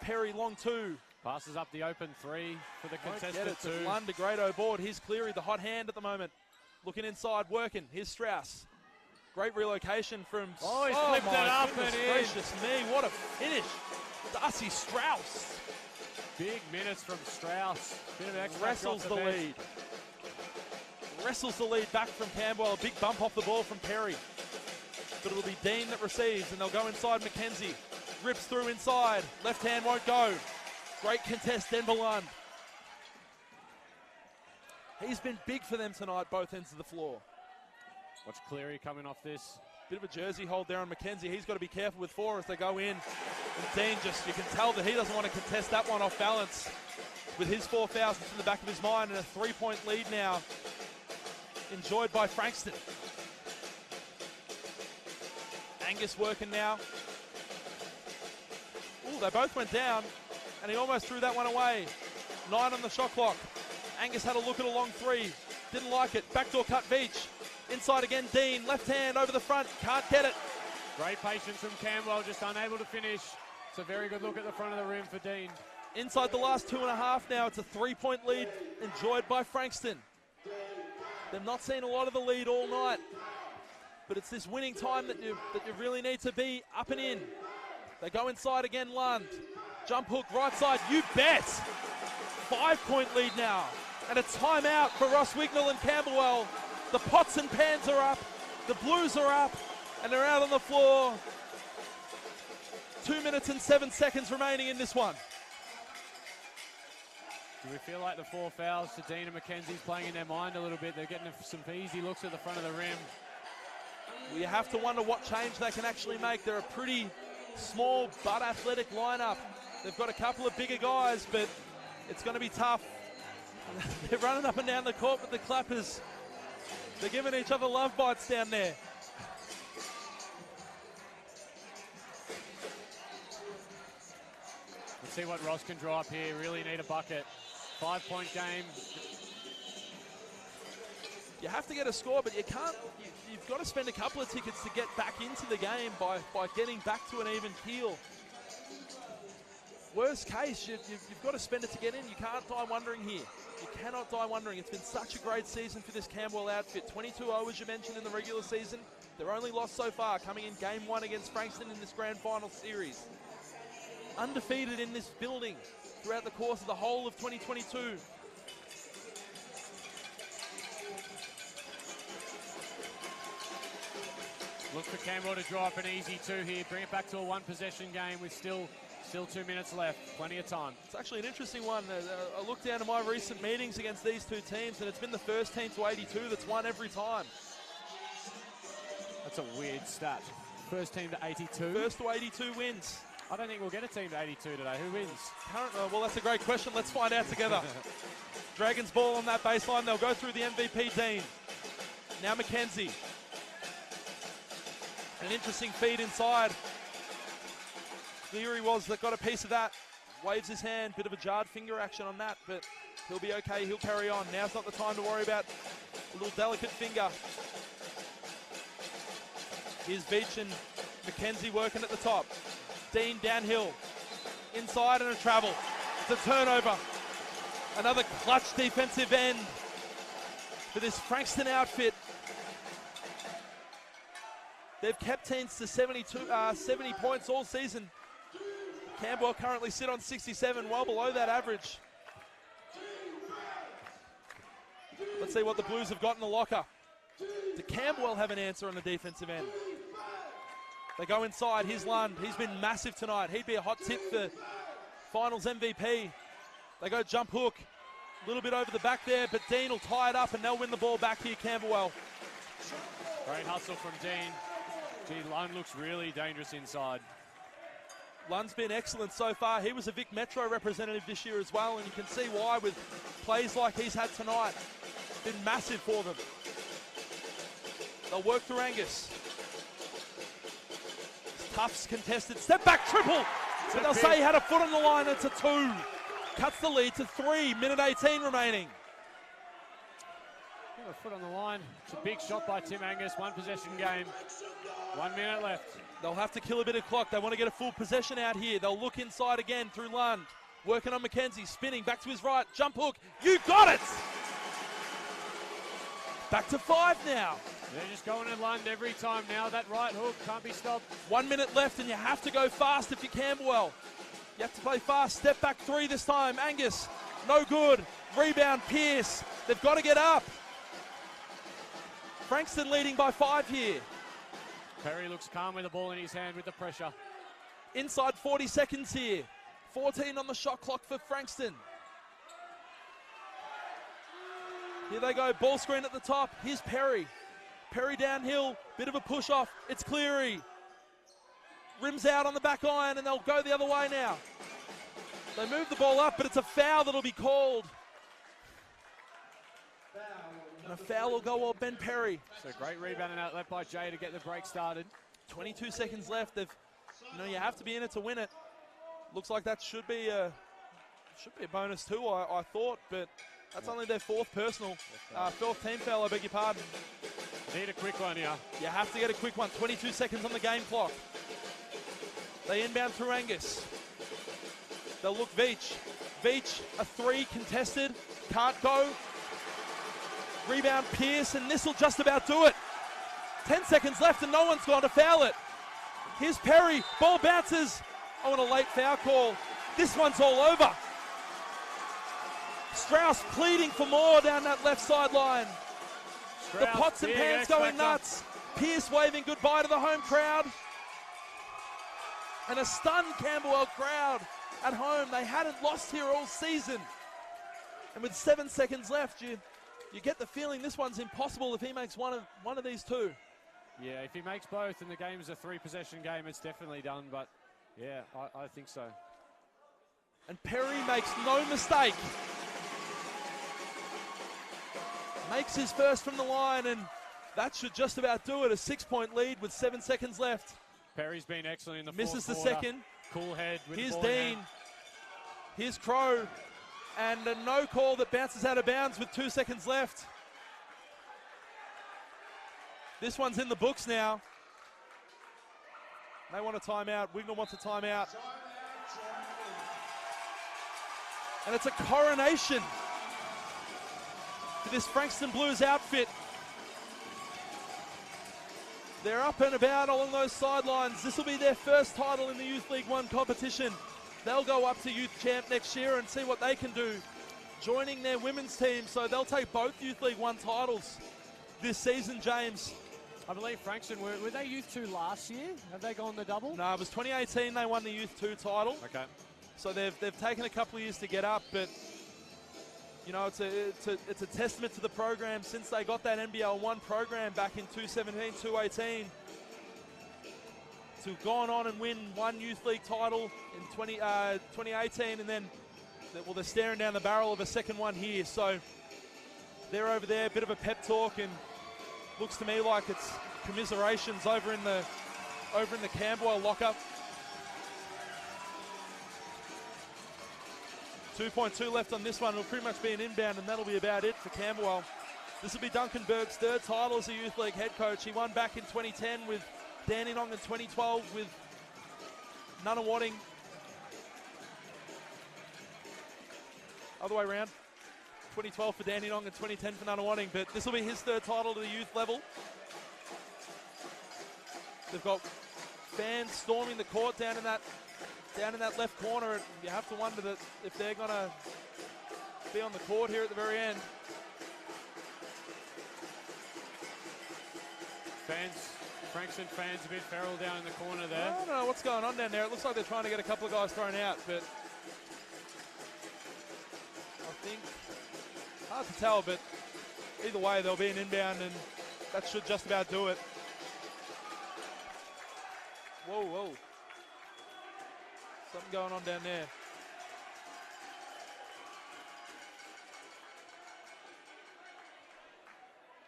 Perry long 2. Passes up the open 3 for the contested 2. Lund to Grado board. Here's Cleary, the hot hand at the moment. Looking inside, working. Here's Strauss. Great relocation from... Oh, he's flipped it up and in. Gracious me, what a finish. Darcy Strauss. Big minutes from Strauss. Bit of extra Wrestles the lead. Wrestles the lead back from Camberwell. A big bump off the ball from Perry. But it'll be Dean that receives, and they'll go inside McKenzie. Rips through inside. Left hand won't go. Great contest, Denver Lund. He's been big for them tonight, both ends of the floor. Watch Cleary coming off this. Bit of a jersey hold there on McKenzie. He's got to be careful with 4 as they go in. And Dean just, you can tell that he doesn't want to contest that one off balance. With his 4 fouls in the back of his mind, and a 3-point lead now enjoyed by Frankston. Angus working now. Ooh, they both went down, and he almost threw that one away. 9 on the shot clock. Angus had a look at a long 3. Didn't like it. Backdoor cut Beach. Inside again, Dean. Left hand over the front. Can't get it. Great patience from Camberwell, just unable to finish. It's a very good look at the front of the rim for Dean. Inside the last 2.5 now. It's a 3-point lead enjoyed by Frankston. They've not seen a lot of the lead all night. But it's this winning time that you really need to be up and in. They go inside again, Lund. Jump hook, right side, you bet. 5-point lead now. And a timeout for Ross Wignall and Camberwell. The pots and pans are up. The Blues are up. And they're out on the floor. 2 minutes and 7 seconds remaining in this one. Do we feel like the 4 fouls to Dean and Mackenzie's playing in their mind a little bit? They're getting some easy looks at the front of the rim. We have to wonder what change they can actually make. They're a pretty small but athletic lineup. They've got a couple of bigger guys, but it's going to be tough. They're running up and down the court with the clappers. They're giving each other love bites down there. Let's see what Ross can draw up here. Really need a bucket. 5-point game. You have to get a score, but you can't. You've got to spend a couple of tickets to get back into the game by getting back to an even keel. Worst case, you've got to spend it to get in. You can't die wondering here. You cannot die wondering. It's been such a great season for this Camberwell outfit. 22-0, as you mentioned, in the regular season. Their only loss so far coming in Game 1 against Frankston in this Grand Final series. Undefeated in this building throughout the course of the whole of 2022. Look for Camberwell to draw up an easy 2 here. Bring it back to a 1-possession game with still 2 minutes left. Plenty of time. It's actually an interesting one. I looked down at my recent meetings against these two teams, and it's been the first team to 82 that's won every time. That's a weird stat. First team to 82. First to 82 wins. I don't think we'll get a team to 82 today. Who wins? Well, that's a great question. Let's find out together. Dragons ball on that baseline. They'll go through the MVP, Dean. Now Mackenzie. An interesting feed inside. Cleary that got a piece of that. Waves his hand. Bit of a jarred finger action on that, but he'll be okay. He'll carry on. Now's not the time to worry about a little delicate finger. Here's Beach and Mackenzie working at the top. Dean downhill. Inside and a travel. It's a turnover. Another clutch defensive end for this Frankston outfit. They've kept teams to 70 points all season. Camberwell currently sit on 67, well below that average. Let's see what the Blues have got in the locker. Do Camberwell have an answer on the defensive end? They go inside. Here's Lund. He's been massive tonight. He'd be a hot tip for finals MVP. They go jump hook. A little bit over the back there, but Dean will tie it up and they'll win the ball back here, Camberwell. Great hustle from Dean. Gee, Lund looks really dangerous inside. Lund's been excellent so far. He was a Vic Metro representative this year as well, and you can see why with plays like he's had tonight. Been massive for them. They'll work through Angus. Tufts contested, step back triple. So they'll say he had a foot on the line, it's a 2. Cuts the lead to 3, minute 18 remaining. A foot on the line. It's a big shot by Tim Angus. 1-possession game. 1 minute left. They'll have to kill a bit of clock. They want to get a full possession out here. They'll look inside again through Lund. Working on Mackenzie, spinning back to his right. Jump hook. You got it! Back to 5 now. They're just going to Lund every time now. That right hook can't be stopped. 1 minute left and you have to go fast if you're Camberwell. You have to play fast. Step back 3 this time. Angus, no good. Rebound, Pierce. They've got to get up. Frankston leading by 5 here. Perry looks calm with the ball in his hand with the pressure. Inside 40 seconds here. 14 on the shot clock for Frankston. Here they go, ball screen at the top. Here's Perry. Perry downhill, bit of a push off. It's Cleary. Rims out on the back iron and they'll go the other way now. They move the ball up, but it's a foul that'll be called. And a foul will go on Ben Perry. So great rebound and outlet by Jay to get the break started. 22 seconds left. You have to be in it to win it. Looks like that should be a bonus too, I thought, but that's only their 4th personal. 4th team foul, I beg your pardon. Need a quick one here. You have to get a quick one. 22 seconds on the game clock. They inbound through Angus. They'll look Veach. Veach, a 3 contested. Can't go. Rebound Pierce, and this will just about do it. 10 seconds left and no one's gone to foul it. Here's Perry, ball bounces. Oh, and a late foul call. This one's all over. Strauss pleading for more down that left sideline. The pots and pans going nuts. Pierce waving goodbye to the home crowd. and a stunned Camberwell crowd at home. They hadn't lost here all season. And with 7 seconds left, you get the feeling this one's impossible if he makes one of these two. Yeah, if he makes both and the game's a 3-possession game, it's definitely done. But yeah, I think so. And Perry makes no mistake. Makes his first from the line, and that should just about do it. A 6-point lead with 7 seconds left. Perry's been excellent in the Misses fourth the quarter. second. Cool head with Here's the ball in Dean. hand. Here's Crow. And a no call that bounces out of bounds with 2 seconds left. This one's in the books now. They want a timeout. Wignall wants a timeout. And it's a coronation for this Frankston Blues outfit. They're up and about along those sidelines. This will be their first title in the Youth League 1 competition. They'll go up to Youth Champ next year and see what they can do, joining their women's team. So they'll take both Youth League 1 titles this season, James. I believe Frankston, were they Youth 2 last year? Have they gone the double? No, it was 2018 they won the Youth 2 title. Okay. So they've taken a couple of years to get up, but you know, it's a testament to the program since they got that NBL 1 program back in 2017, 2018. To gone on and win one Youth League title in 2018, and then, well, they're staring down the barrel of a second one here. So they're over there, a bit of a pep talk, and looks to me like it's commiserations over in the Camberwell lockup. 2.2 left on this one. It'll pretty much be an inbound, and that'll be about it for Camberwell. This will be Duncan Berg's third title as a Youth League head coach. He won back in 2010 with Dandenong in 2012 with Nunawading. Other way around. 2012 for Dandenong and 2010 for Nunawading, but this will be his third title to the youth level. They've got fans storming the court down in that left corner, and you have to wonder that if they're going to be on the court here at the very end. Frankston fans a bit feral down in the corner there. I don't know what's going on down there. It looks like they're trying to get a couple of guys thrown out, but I think, hard to tell, but either way, there'll be an inbound, and that should just about do it. Whoa, whoa. Something going on down there.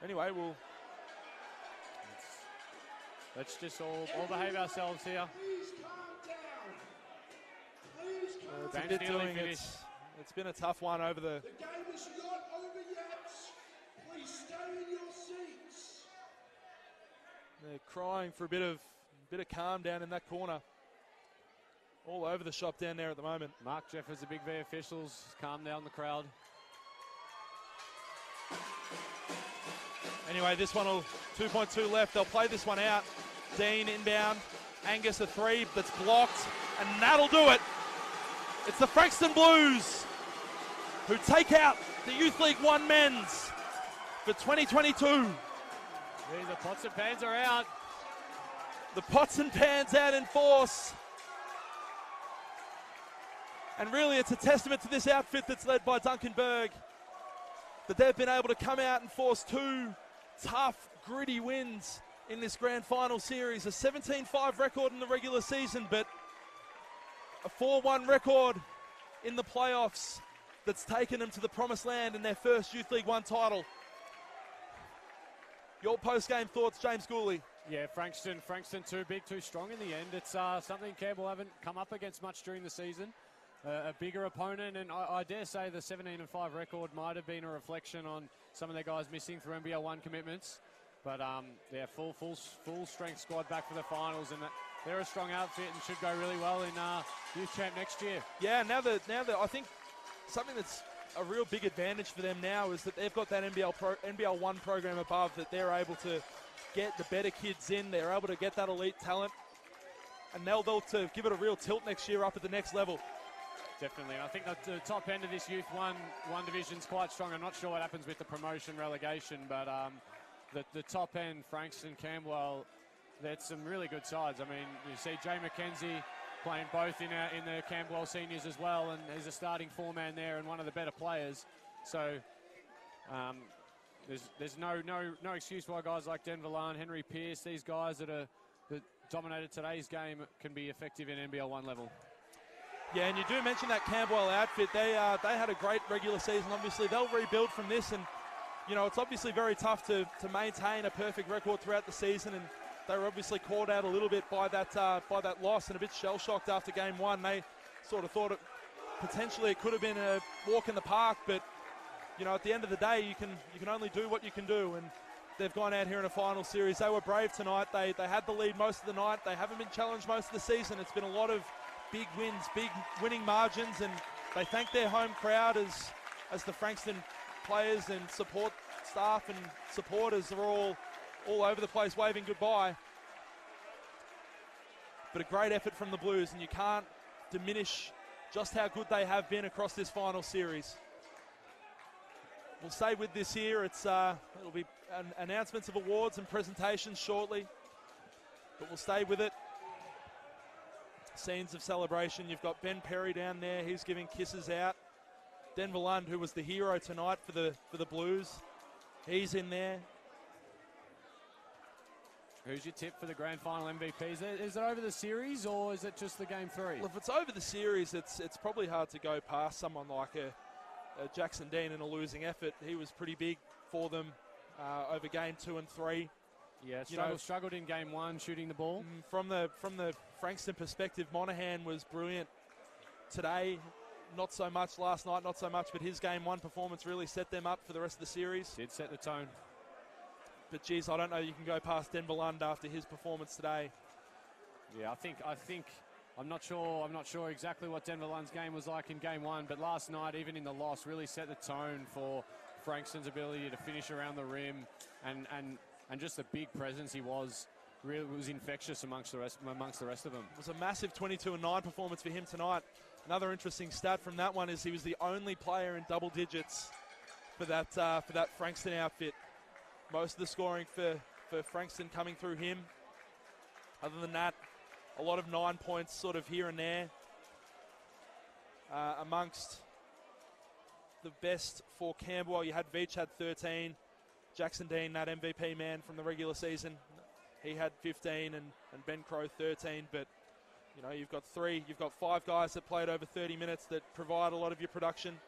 Anyway, let's just all behave ourselves here. It's a bit doing it. It's been a tough one over the... The game is not over yet. Please stay in your seats. They're crying for a bit of calm down in that corner. All over the shop down there at the moment. Mark Jeffers, the Big V officials, calm down the crowd. Anyway, this one will 2.2 left. They'll play this one out. Dean inbound. Angus a three that's blocked, and that'll do it. It's the Frankston Blues who take out the Youth League 1 men's for 2022. The pots and pans are out. The pots and pans out in force. And really, it's a testament to this outfit that's led by Duncan Berg, that they've been able to come out and force two tough, gritty wins in this grand final series. A 17-5 record in the regular season, but a 4-1 record in the playoffs that's taken them to the promised land in their first Youth League 1 title. Your post-game thoughts, James Gooley? Yeah, Frankston too big, too strong in the end. It's something Campbell haven't come up against much during the season. A bigger opponent, and I dare say the 17-5 record might have been a reflection on some of their guys missing through NBL 1 commitments. But yeah, full strength squad back for the finals, and they're a strong outfit and should go really well in Youth Champ next year. Yeah, now that I think something that's a real big advantage for them now is that they've got that NBL 1 program above, that they're able to get the better kids in. They're able to get that elite talent, and they'll to give it a real tilt next year up at the next level. Definitely. I think the top end of this Youth 1 division is quite strong. I'm not sure what happens with the promotion relegation, but the top end, Frankston, Camberwell, that's some really good sides. I mean, you see Jay McKenzie, playing both in the Camberwell seniors as well, and he's a starting four-man there and one of the better players. So there's no excuse why guys like Denver Lund, Henry Pearce, these guys that dominated today's game can be effective in NBL1 level. Yeah, and you do mention that Camberwell outfit. They had a great regular season. Obviously, they'll rebuild from this, and you know it's obviously very tough to maintain a perfect record throughout the season. And they were obviously caught out a little bit by that loss, and a bit shell-shocked after game one. They sort of thought potentially it could have been a walk in the park, but you know at the end of the day, you can only do what you can do, and they've gone out here in a final series. They were brave tonight. They had the lead most of the night. They haven't been challenged most of the season. It's been a lot of big wins, big winning margins, and they thank their home crowd as the Frankston players and support staff and supporters are all over the place waving goodbye. But a great effort from the Blues, and you can't diminish just how good they have been across this final series. We'll stay with this here. It'll be announcements of awards and presentations shortly, but we'll stay with it. Scenes of celebration. You've got Ben Perry down there. He's giving kisses out. Denver Lund, who was the hero tonight for the Blues, he's in there. Who's your tip for the grand final MVP? Is it over the series or is it just the game three? Well, if it's over the series, it's probably hard to go past someone like a Jackson Dean in a losing effort. He was pretty big for them over game 2 and 3. Yeah, struggled in game 1 shooting the ball. From the Frankston perspective, Monahan was brilliant today. Not so much last night, not so much, but his game 1 performance really set them up for the rest of the series. Did set the tone. But geez, I don't know you can go past Denver Lund after his performance today. Yeah, I think I'm not sure exactly what Denver Lund's game was like in game 1, but last night, even in the loss, really set the tone for Frankston's ability to finish around the rim and just the big presence he was. Really was infectious amongst the rest of them. It was a massive 22-9 performance for him tonight. Another interesting stat from that one is he was the only player in double digits for that Frankston outfit. Most of the scoring for Frankston coming through him. Other than that, a lot of 9 points sort of here and there. Amongst the best for Camberwell, you had Veach had 13. Jackson Dean, that MVP man from the regular season, he had 15, and Ben Crow 13. But you know, you've got 5 guys that played over 30 minutes that provide a lot of your production.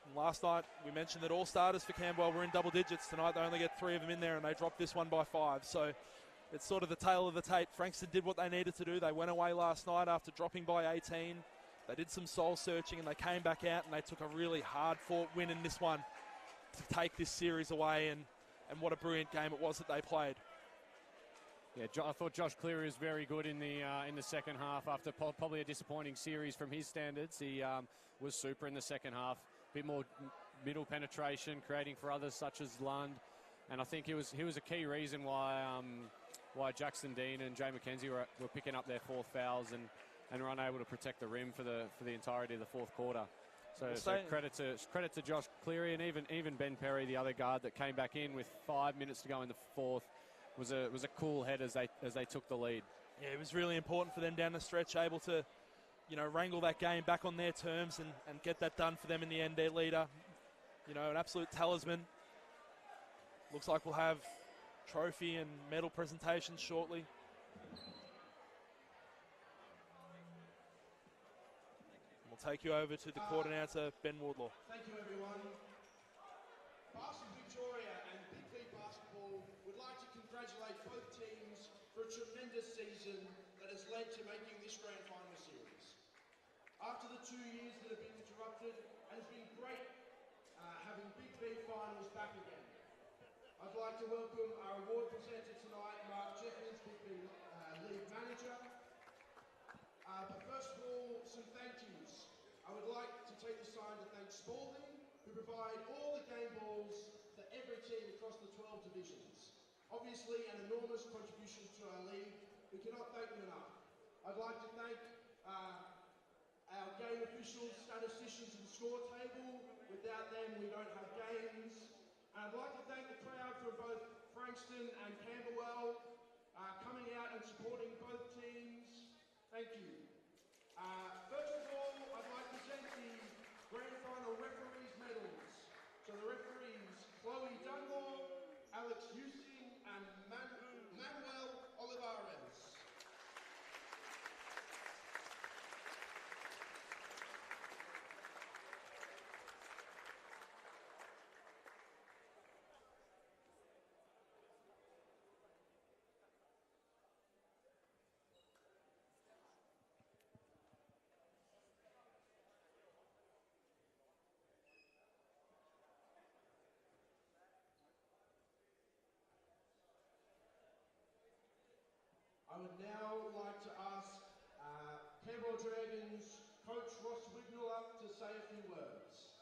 And last night we mentioned that all starters for Camberwell were in double digits. Tonight they only get 3 of them in there, and they dropped this one by 5. So it's sort of the tail of the tape. Frankston did what they needed to do. They went away last night after dropping by 18. They did some soul searching, and they came back out and they took a really hard-fought win in this one to take this series away. And what a brilliant game it was that they played. Yeah, I thought Josh Cleary was very good in the second half after probably a disappointing series from his standards. He was super in the second half. A bit more middle penetration, creating for others such as Lund. And I think he was a key reason why Jackson Dean and Jay McKenzie were picking up their 4th fouls and were unable to protect the rim for the entirety of the 4th quarter. So credit to Josh Cleary, and even Ben Perry, the other guard that came back in with 5 minutes to go in the 4th, was a cool head as they took the lead. Yeah, it was really important for them down the stretch, able to, wrangle that game back on their terms and get that done for them in the end. Their leader, an absolute talisman. Looks like we'll have trophy and medal presentations shortly. We'll take you over to the court announcer, Ben Wardlaw. Thank you, everyone. Basketball Victoria and Big V Basketball would like to congratulate both teams for a tremendous season that has led to making this grand final series. After the 2 years that have been interrupted, and it's been great having Big V finals back again. I'd like to welcome our award presenter tonight, Mark Jeffers, Big V lead manager. But first of all, some thank yous. I would like to take this time to thank Spalding, who provide all the game balls for every team across the 12 divisions. Obviously, an enormous contribution to our league. We cannot thank them enough. I'd like to thank our game officials, statisticians and score table. Without them, we don't have games. And I'd like to thank the crowd from both Frankston and Camberwell coming out and supporting both teams. Thank you. First of all, I'd like to present the Grand Final referees' medals. So the referees, Chloe Dunmore, Alex Houston, and Manuel Olivares. I would now like to ask Camberwell Dragons coach Ross Wignall up to say a few words.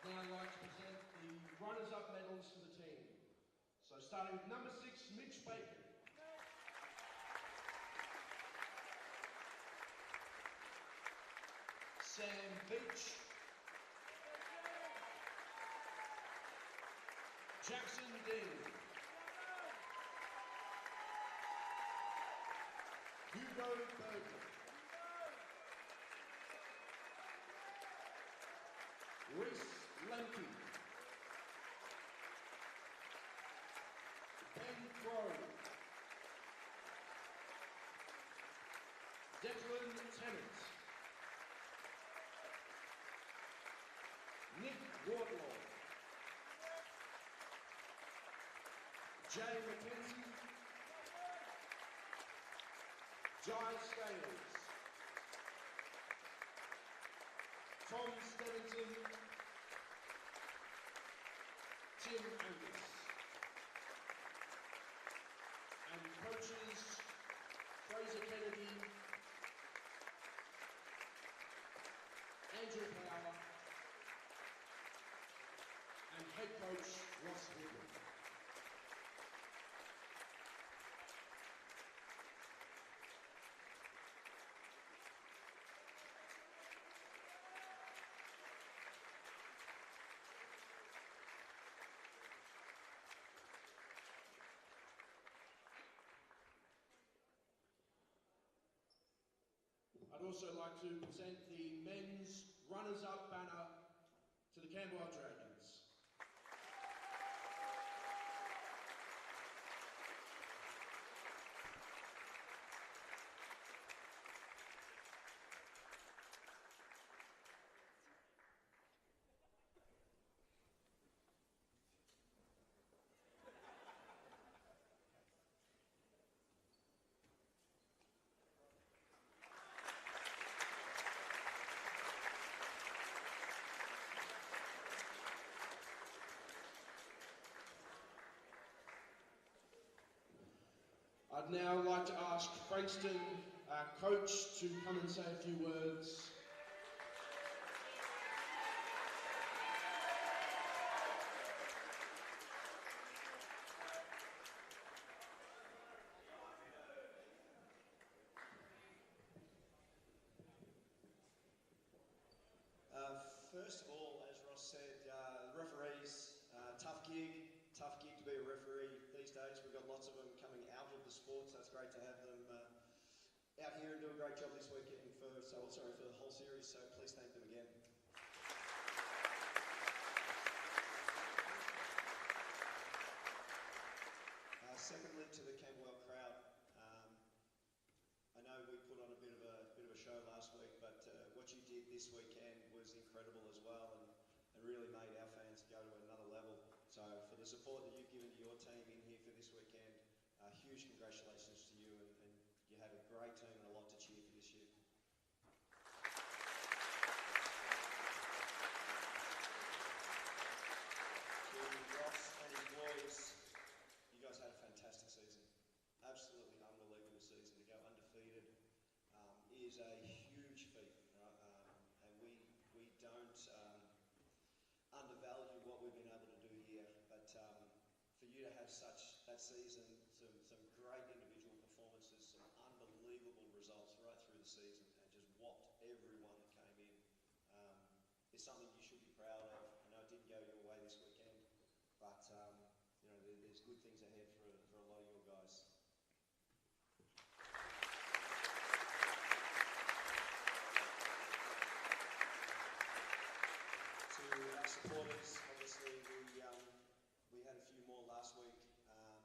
Now I'd like to present the runners-up medals for the team. So starting with number 6, Mitch Bacon. Sam Beach. Jackson Dean. Hugo Berger. Reese Lemke. Ben Crow. Declan Tennant. Nick Wardlaw. Jay McKenzie. Jai Scales. Tom Stenington. Tim Angus. And coaches Fraser Kennedy, Andrew Power, and head coach Ross Wignall. I'd also like to present the men's runners-up banner to the Camberwell Dragons. I'd now like to ask Frankston, our coach, to come and say a few words. First of all, as Ross said, referees, tough gig to be a referee these days. We've got lots of them coming out of the sport, so it's great to have them out here and do a great job this weekend for the whole series, so please thank them again. Secondly, to the Camberwell crowd, I know we put on a bit of a show last week, but what you did this weekend was incredible as well, and really made our fans go to another level. So for the support that you've given to your team in here for this weekend, huge congratulations to you, and you had a great team and a lot to cheer for this year. To Ross and his boys, you guys had a fantastic season. Absolutely unbelievable season. To go undefeated is a huge feat, right? And we don't undervalue what we've been able to do here. But for you to have that season, some great individual performances, some unbelievable results right through the season, and just whopped everyone that came in, is something you should be proud of. I know it didn't go your way this weekend, but there's good things ahead for a lot of your guys. To our supporters, obviously we had a few more last week, and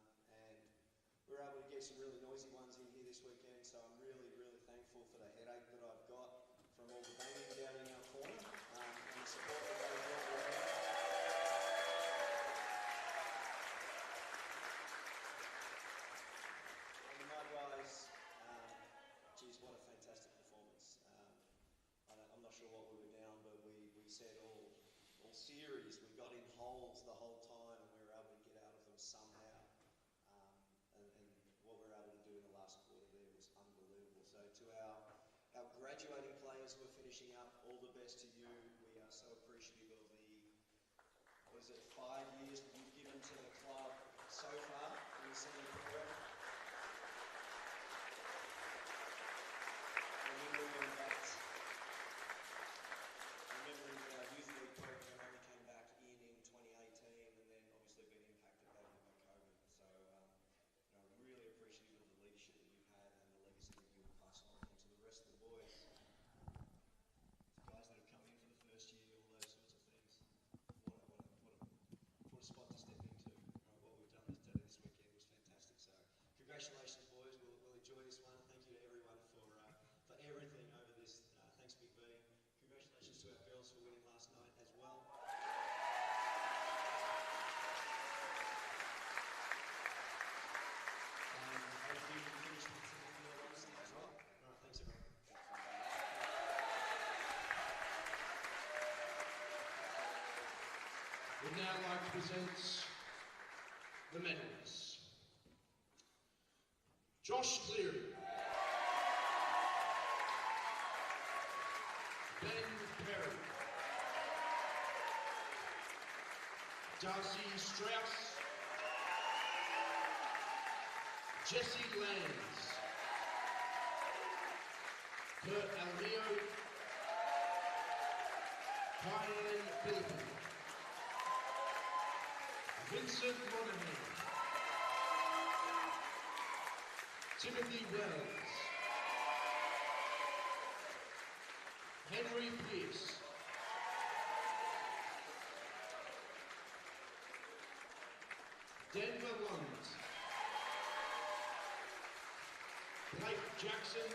we were able to get some really noisy ones in here this weekend, so I'm really, really thankful for the headache that I've got from all the banging down in our corner, and the support that they brought around. And the Mud guys, geez, what a fantastic performance. I'm not sure what we were down, but we said all series we got in holes the whole time, and we were able to get out of them somehow. And what we were able to do in the last quarter there was unbelievable. So to our graduating players who are finishing up, all the best to you. We are so appreciative of the 5 years that you've given to the club so far in the senior program. Remembering our youth league program only came back in 2018, and then obviously been impacted heavily by COVID. So, really appreciative of the leadership that you've had and the legacy that you'll pass on. And to the rest of the boys, the guys that have come in for the first year, all those sorts of things. What a spot to step into. What we've done this weekend was fantastic. So, congratulations, boys. We'll enjoy this one. Thank you to everyone for everything over this. Thanks, Big B. Congratulations to our girls for winning last night as well. And hopefully we can finish with some YL1M as well. All right, thanks everyone. We'd now like to present the medalists. Josh Cleary. Ben Perry. Darcy Strauss. Jesse Lands. Kurt Alamio. Kyan Philippine. Vincent Monahan. Timothy Wells. Henry Pierce. Denver Lund. Blake Jackson.